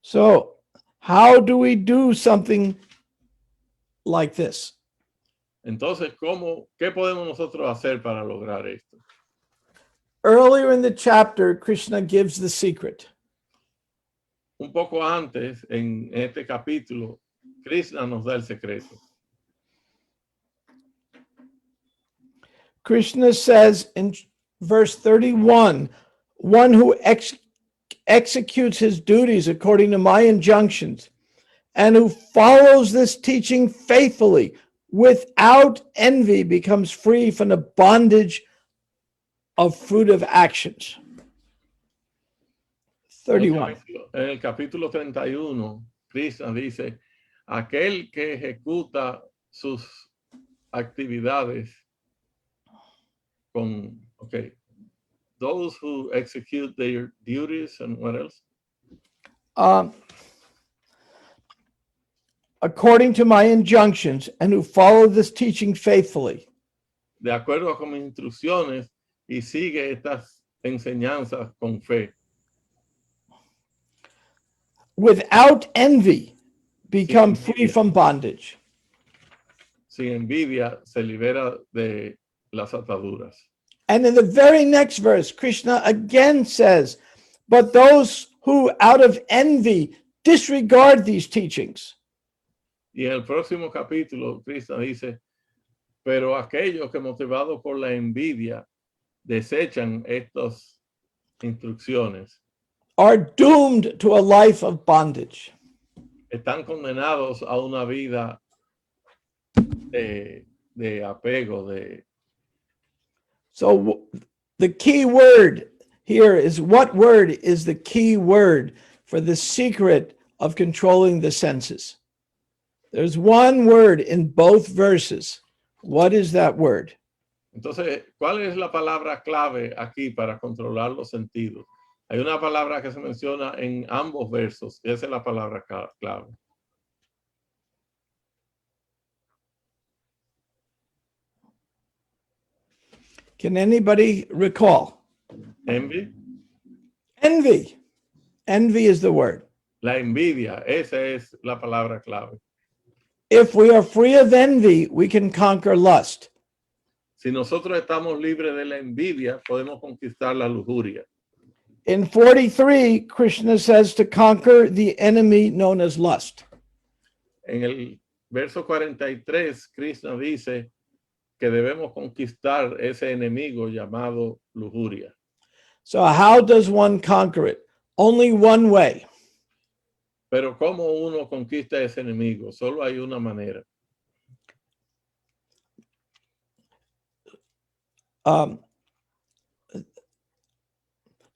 So, how do we do something like this? Entonces, ¿qué podemos nosotros hacer para lograr esto? Earlier in the chapter, Krishna gives the secret. Un poco antes, en este capítulo, Krishna nos da el secreto. Krishna says in verse 31, one who executes his duties according to my injunctions and who follows this teaching faithfully without envy becomes free from the bondage of fruitive actions. 31. En el capítulo 31, Krishna dice, aquel que ejecuta sus actividades con, those who execute their duties and what else? according to my injunctions and who follow this teaching faithfully. de acuerdo con mis instrucciones y sigue estas enseñanzas con fe. Without envy, become Sin free envidia. from bondage. Sin envidia se libera de las ataduras. And in the very next verse, Krishna again says, but those who out of envy disregard these teachings. Y en el próximo capítulo, Krishna dice, pero aquellos que motivados por la envidia desechan estas instrucciones, Are doomed to a life of bondage. están condenados a una vida de apego, de So the key word here is, what word is the key word for the secret of controlling the senses? There's one word in both verses. What is that word? Entonces, ¿cuál es la palabra clave aquí para controlar los sentidos? Hay una palabra que se menciona en ambos versos, y esa es la palabra clave. Can anybody recall? Envy, Envy. Envy is the word. la envidia, esa es la palabra clave. If we are free of envy, we can conquer lust. Si nosotros estamos libres de la envidia, podemos conquistar la lujuria. In 43, Krishna says to conquer the enemy known as lust. En el verso 43, Krishna dice que debemos conquistar ese enemigo llamado lujuria. So how does one conquer it? Only one way. Pero ¿cómo uno conquista ese enemigo? Solo hay una manera.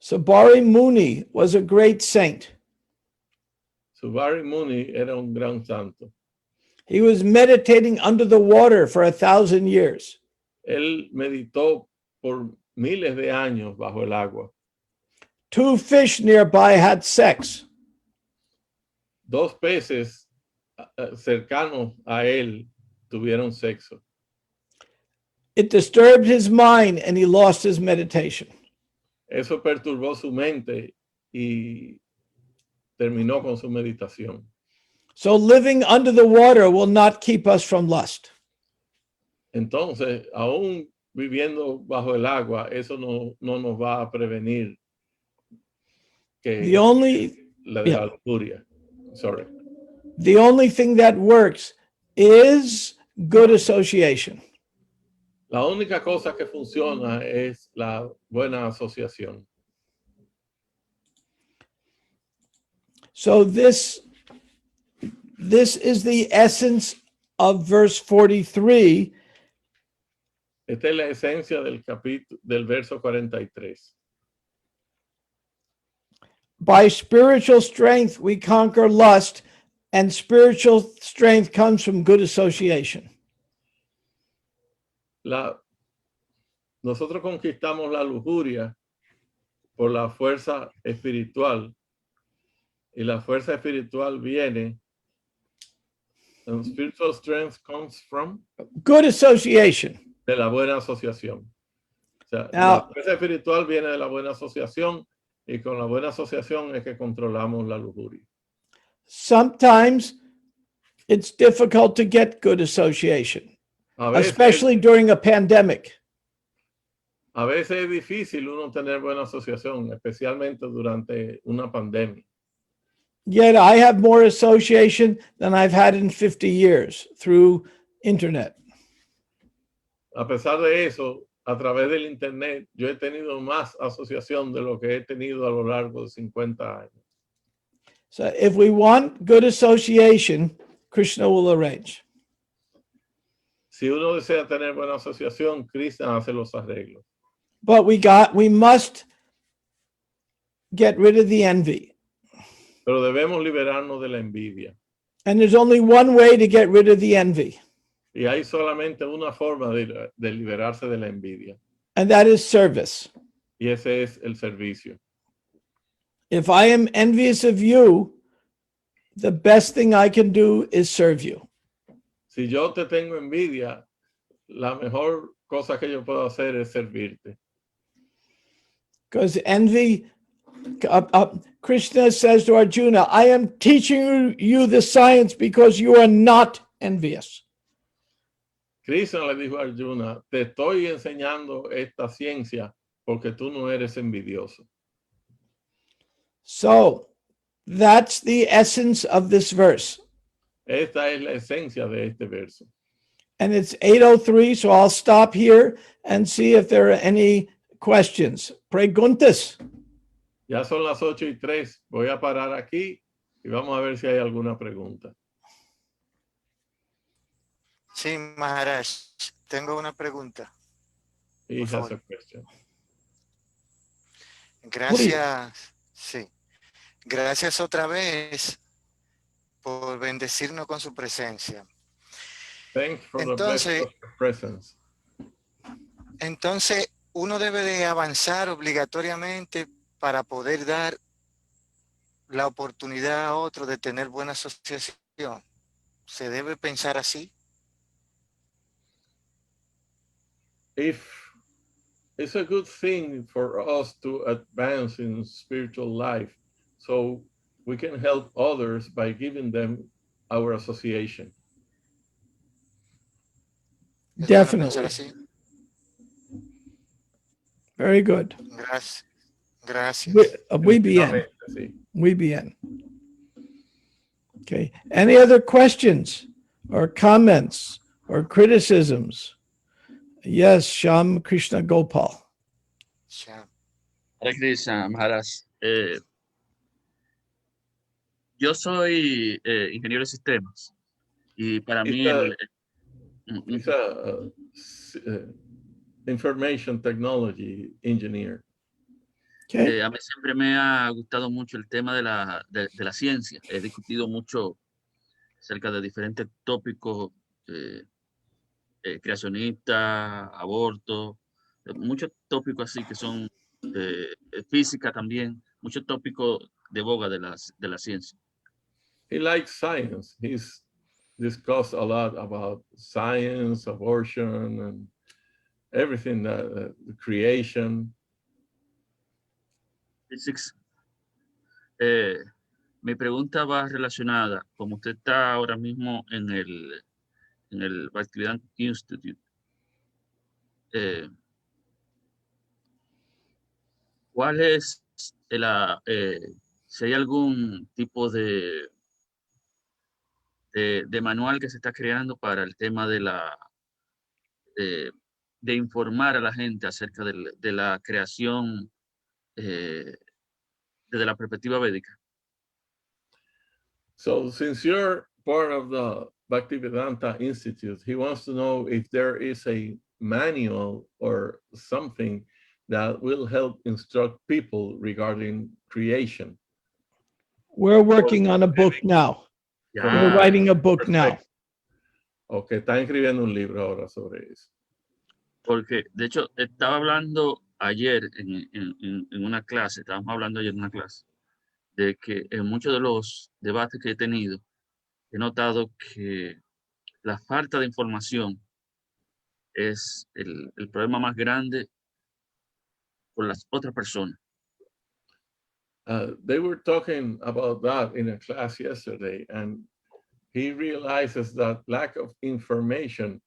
Sabari Muni was a great saint. Subari Muni era un gran santo. He was meditating under the water for 1,000 years. Él meditó por miles de años bajo el agua. 2 fish nearby had sex. Dos peces cercanos a él tuvieron sexo. It disturbed his mind and he lost his meditation. Eso perturbó su mente y terminó con su meditación. So living under the water will not keep us from lust. Entonces, aún viviendo bajo el agua, eso no nos va a prevenir que The only la lujuria. Sorry. The only thing that works is good association. La única cosa que funciona es la buena asociación. So this is the essence of verse 43. Esta es la esencia del capítulo del verso 43. By spiritual strength, we conquer lust, and spiritual strength comes from good association. Nosotros conquistamos la lujuria por la fuerza espiritual, y la fuerza espiritual viene, and spiritual strength comes from, Good association. de la buena asociación. O sea, Now, la fuerza espiritual viene de la buena asociación, y con la buena asociación es que controlamos la lujuria. sometimes it's difficult to get good association, A veces, especially during a pandemic. a veces es difícil uno tener buena asociación, especialmente durante una pandemia. Yet I have more association than I've had in 50 years through internet. A pesar de eso, a través del internet, yo he tenido más asociación de lo que he tenido a lo largo de 50 años. So if we want good association, Krishna will arrange. Si uno desea tener buena asociación, Krishna hace los arreglos. But we must get rid of the envy. Pero debemos liberarnos de la envidia. And there's only one way to get rid of the envy, Y hay solamente una forma de liberarse de la envidia. and that is service. Y ese es el servicio. If I am envious of you, the best thing I can do is serve you. Si yo te tengo envidia, la mejor cosa que yo puedo hacer es servirte. Because envy, Krishna says to Arjuna, I am teaching you the science because you are not envious. Krishna le dijo a Arjuna, te estoy enseñando esta ciencia porque tú no eres envidioso. So that's the essence of this verse. Esta es la esencia de este verso. And it's 8:03, so I'll stop here and see if there are any questions. Preguntas. Ya son las 8:03. Voy a parar aquí y vamos a ver si hay alguna pregunta. Sí, Maharaj, tengo una pregunta. He Por has favor. a question. Gracias, sí. Gracias otra vez por bendecirnos con su presencia. Thanks for the Entonces- blessing of your presence. Entonces, uno debe de avanzar obligatoriamente para poder dar la oportunidad a otro de tener buena asociación. ¿Se debe pensar así? If it's a good thing for us to advance in spiritual life, so we can help others by giving them our association. ¿Es bueno pensar Definitely. así? Very good. Gracias. Gracias. We bien. Definitivamente, sí. We bien. Okay. Any other questions or comments or criticisms? Yes, Sham Krishna Gopal. Ya. Hare Krishna, Maharaj. Yo soy ingeniero de sistemas y para mí He's a information technology engineer. Okay. a mí siempre me ha gustado mucho el tema de la ciencia. He discutido mucho acerca de diferentes tópicos, creacionistas, aborto, muchos tópicos así que son física también, muchos tópicos de boga de la ciencia. He likes science. He's discussed a lot about science, abortion, and everything that the creation. Physics. Mi pregunta va relacionada, como usted está ahora mismo en el Bhaktivedanta Institute, ¿cuál es si hay algún tipo de manual que se está creando para el tema de informar a la gente acerca de la creación desde la perspectiva védica? So since you're part of the Bhaktivedanta Institute, he wants to know if there is a manual or something that will help instruct people regarding creation. We're working on a book now. We're writing a book now. Okay, está escribiendo un libro ahora sobre eso. Porque, de hecho, estaba hablando ayer en una clase, estábamos hablando ayer en una clase, de que en muchos de los debates que he tenido, he notado que la falta de información es el problema más grande por las otras personas. They were talking about that in a class yesterday, and he realizes that lack of information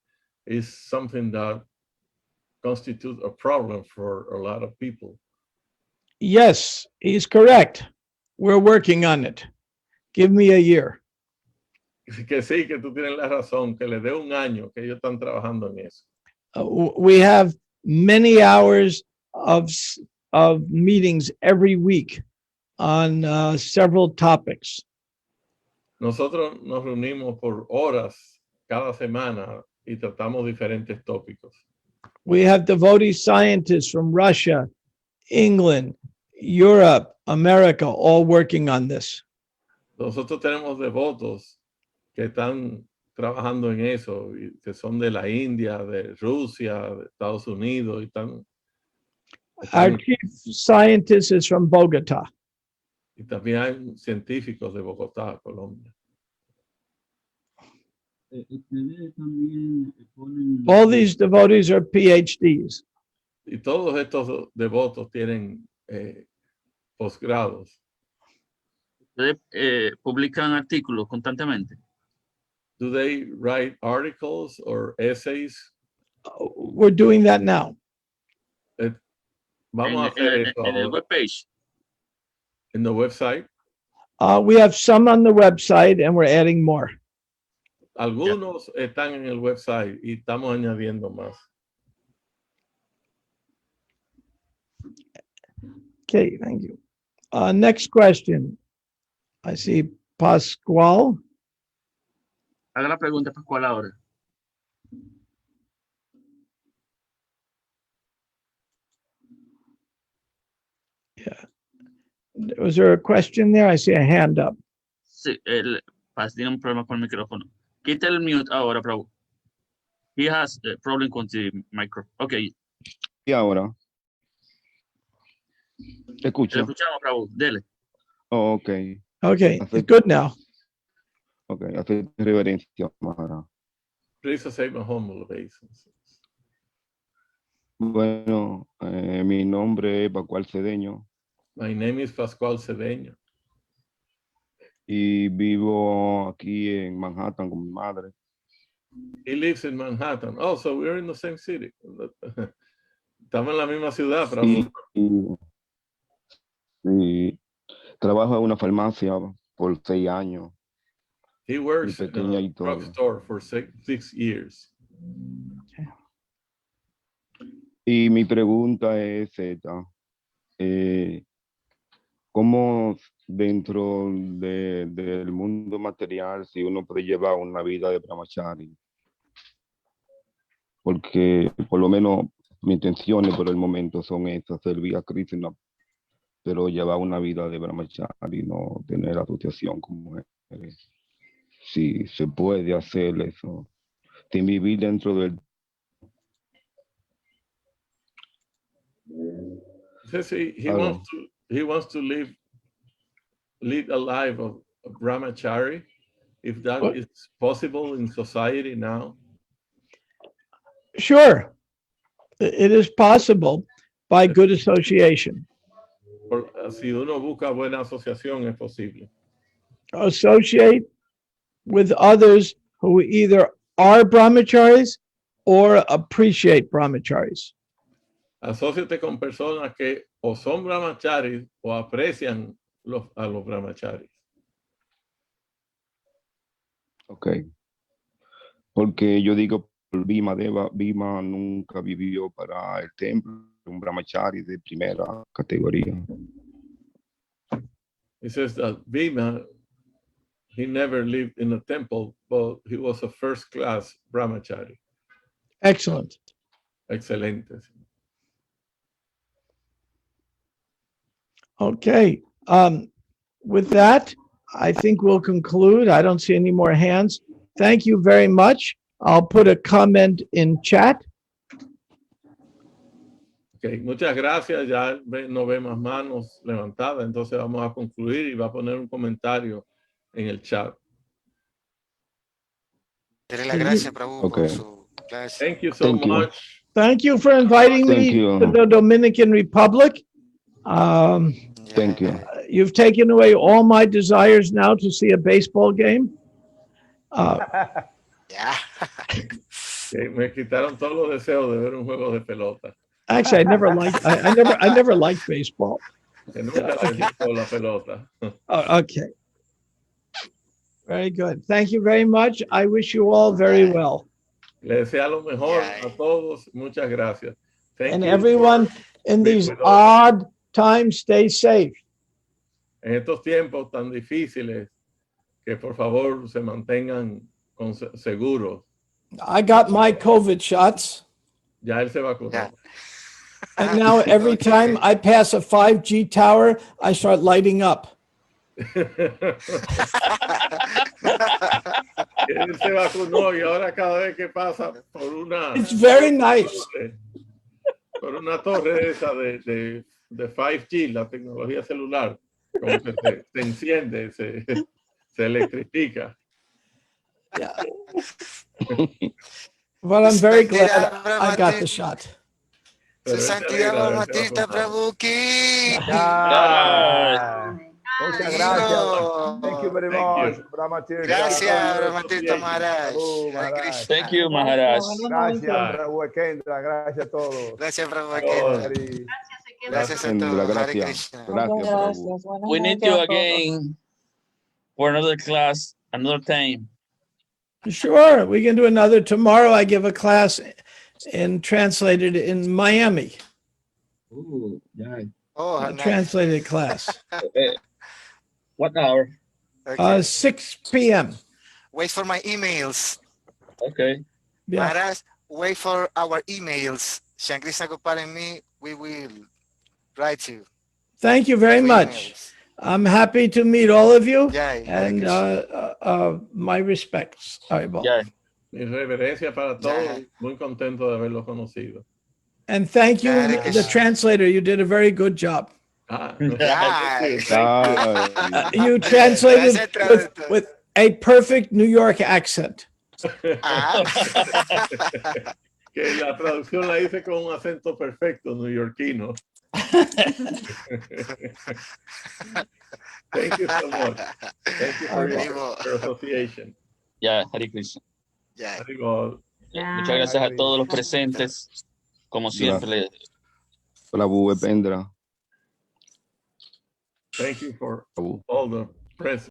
is something that constitutes a problem for a lot of people. Yes, he's correct. We're working on it. Give me a year. Que sí, que tú tienes la razón, que le dé un año que ellos están trabajando en eso. We have many hours of meetings every week on several topics. Nosotros nos reunimos por horas cada semana y tratamos diferentes tópicos. We have devotee scientists from Russia, England, Europe, America, all working on this. Nosotros tenemos devotos que están trabajando en eso, y que son de la India, de Rusia, de Estados Unidos, y están Our chief scientist is from Bogota. Y también hay científicos de Bogotá, Colombia. Ustedes también ponen... All these devotees are PhDs. Y todos estos devotos tienen posgrados. Ustedes publican artículos constantemente. Do they write articles or essays? We're doing that now. Vamos a hacer eso En el ahora. webpage. En the website. We have some on the website and we're adding more. Algunos están en el website y estamos añadiendo más. Okay, thank you. Next question. I see Pascual. Haga la pregunta, Pascual, ahora. Yeah. Was there a question there? I see a hand up. Sí, tiene un problema con el micrófono. Quita el mute ahora, Prabhu. He has a problem con the micro. Okay. Y ahora. Le Escucho. escuchamos, Prabhu. Dele. Oh, ok. Okay, it's Perfect. good now. Ok, hace reverencia, Mahara. Please say my humble obeisance. Bueno, mi nombre es Pascual Cedeño My name is Pascual Cedeño. y vivo aquí en Manhattan con mi madre. He lives in Manhattan. Oh, so we're in the same city. Estamos en la misma ciudad, pero Y trabajo en una farmacia por 6 años. he works in pequeña a y todo. drugstore for 6 years. Y mi pregunta es esta. ¿Cómo dentro del mundo material si uno puede llevar una vida de brahmachari? Porque por lo menos mis intenciones por el momento son estas, servir a Krishna, pero llevar una vida de brahmachari, no tener asociación con mujeres. Si se puede hacer eso, sin vivir dentro del... Says he wants to lead a life of brahmachari, if that What? is possible in society now. Sure. It is possible by good association. Si uno busca buena asociación es posible. Associate with others who either are brahmacharis or appreciate brahmacharis. Asóciate con personas que o son brahmacharis o aprecian a los brahmacharis. Ok. Porque yo digo, Bhima nunca vivió para el templo, un brahmachari de primera categoría. He says that Bhima, he never lived in a temple, but he was a first-class brahmachari. Excellent. Excelente. Okay. With that, I think we'll conclude. I don't see any more hands. Thank you very much. I'll put a comment in chat. Okay, muchas gracias. Ya no ve más manos levantadas, entonces vamos a concluir y va a poner un comentario en el chat. Dele la gracia, Prabhu, Okay. por su clase. Thank you so Thank you. much. Thank you for inviting Thank me you. to the Dominican Republic. Thank you. You've taken away all my desires now to see a baseball game. Ya. Okay, me quitaron todos los deseos de ver un juego de pelota. Actually, I never liked. I never liked baseball. Que nunca le gustó la pelota. Oh, okay. Very good. Thank you very much. I wish you all very well. Le deseo lo mejor a todos. Muchas gracias. Thank And you everyone for in being these with us. odd times, stay safe. En estos tiempos tan difíciles, que por favor se mantengan seguros. I got my COVID shots. Ya él se vacunó. Ya. And now every Okay. time I pass a 5G tower, I start lighting up. Él se vacunó y ahora cada vez que pasa por una... It's very nice. Por una torre esa de 5G, la tecnología celular, como que se enciende, se electrifica. Yeah. But I'm very glad Santidad, I Brahma got the Tirtha. shot. Su Pero él se santidad alegra de Brahma haberte Tirtha vacunado. Prabhu ki. Ya. Muchas gracias. Amigo. Thank you very Thank much, you. Brahma Tirtha. Gracias, Brahma Tirtha Association. Maharaj. Prabhu Hare Maharaj. Krishna. Thank you, Maharaj. Gracias, Prabhu Kendra. Gracias a todos. Gracias, Prabhu Oh, Kendra. Hari. Gracias a Kendra, todos. Hare gracias. Krishna. Gracias, Prabhu. We need you again for another class, another time. Sure, we can do another tomorrow. I give a class and translated in Miami, Ooh, yeah. Oh, how a nice. translated class. What hour? Okay. 6 p.m. Wait for my emails. Okay. Yeah. Maharaj, wait for our emails. Shankrishna Gopal and me, we will write you. Thank you very through much. emails. I'm happy to meet all of you. Jai, Hare And Krishna. my respects. Haribol. Yeah. Mi reverencia para todos. Ya. Muy contento de haberlo conocido. And thank you, Hare the Krishna. translator. You did a very good job. Ah, Jai. thank you. You translated Gracias, traductor. with a perfect New York accent. Ah. Que la traducción la hice con un acento perfecto neoyorquino. Thank you so much. Thank you for Vivo. your association. Yeah, Hare Krishna. Jai. Digo, Muchas gracias a todos los presentes. Como siempre. Prabhu Pendra. thank you for Prabhu. all the press.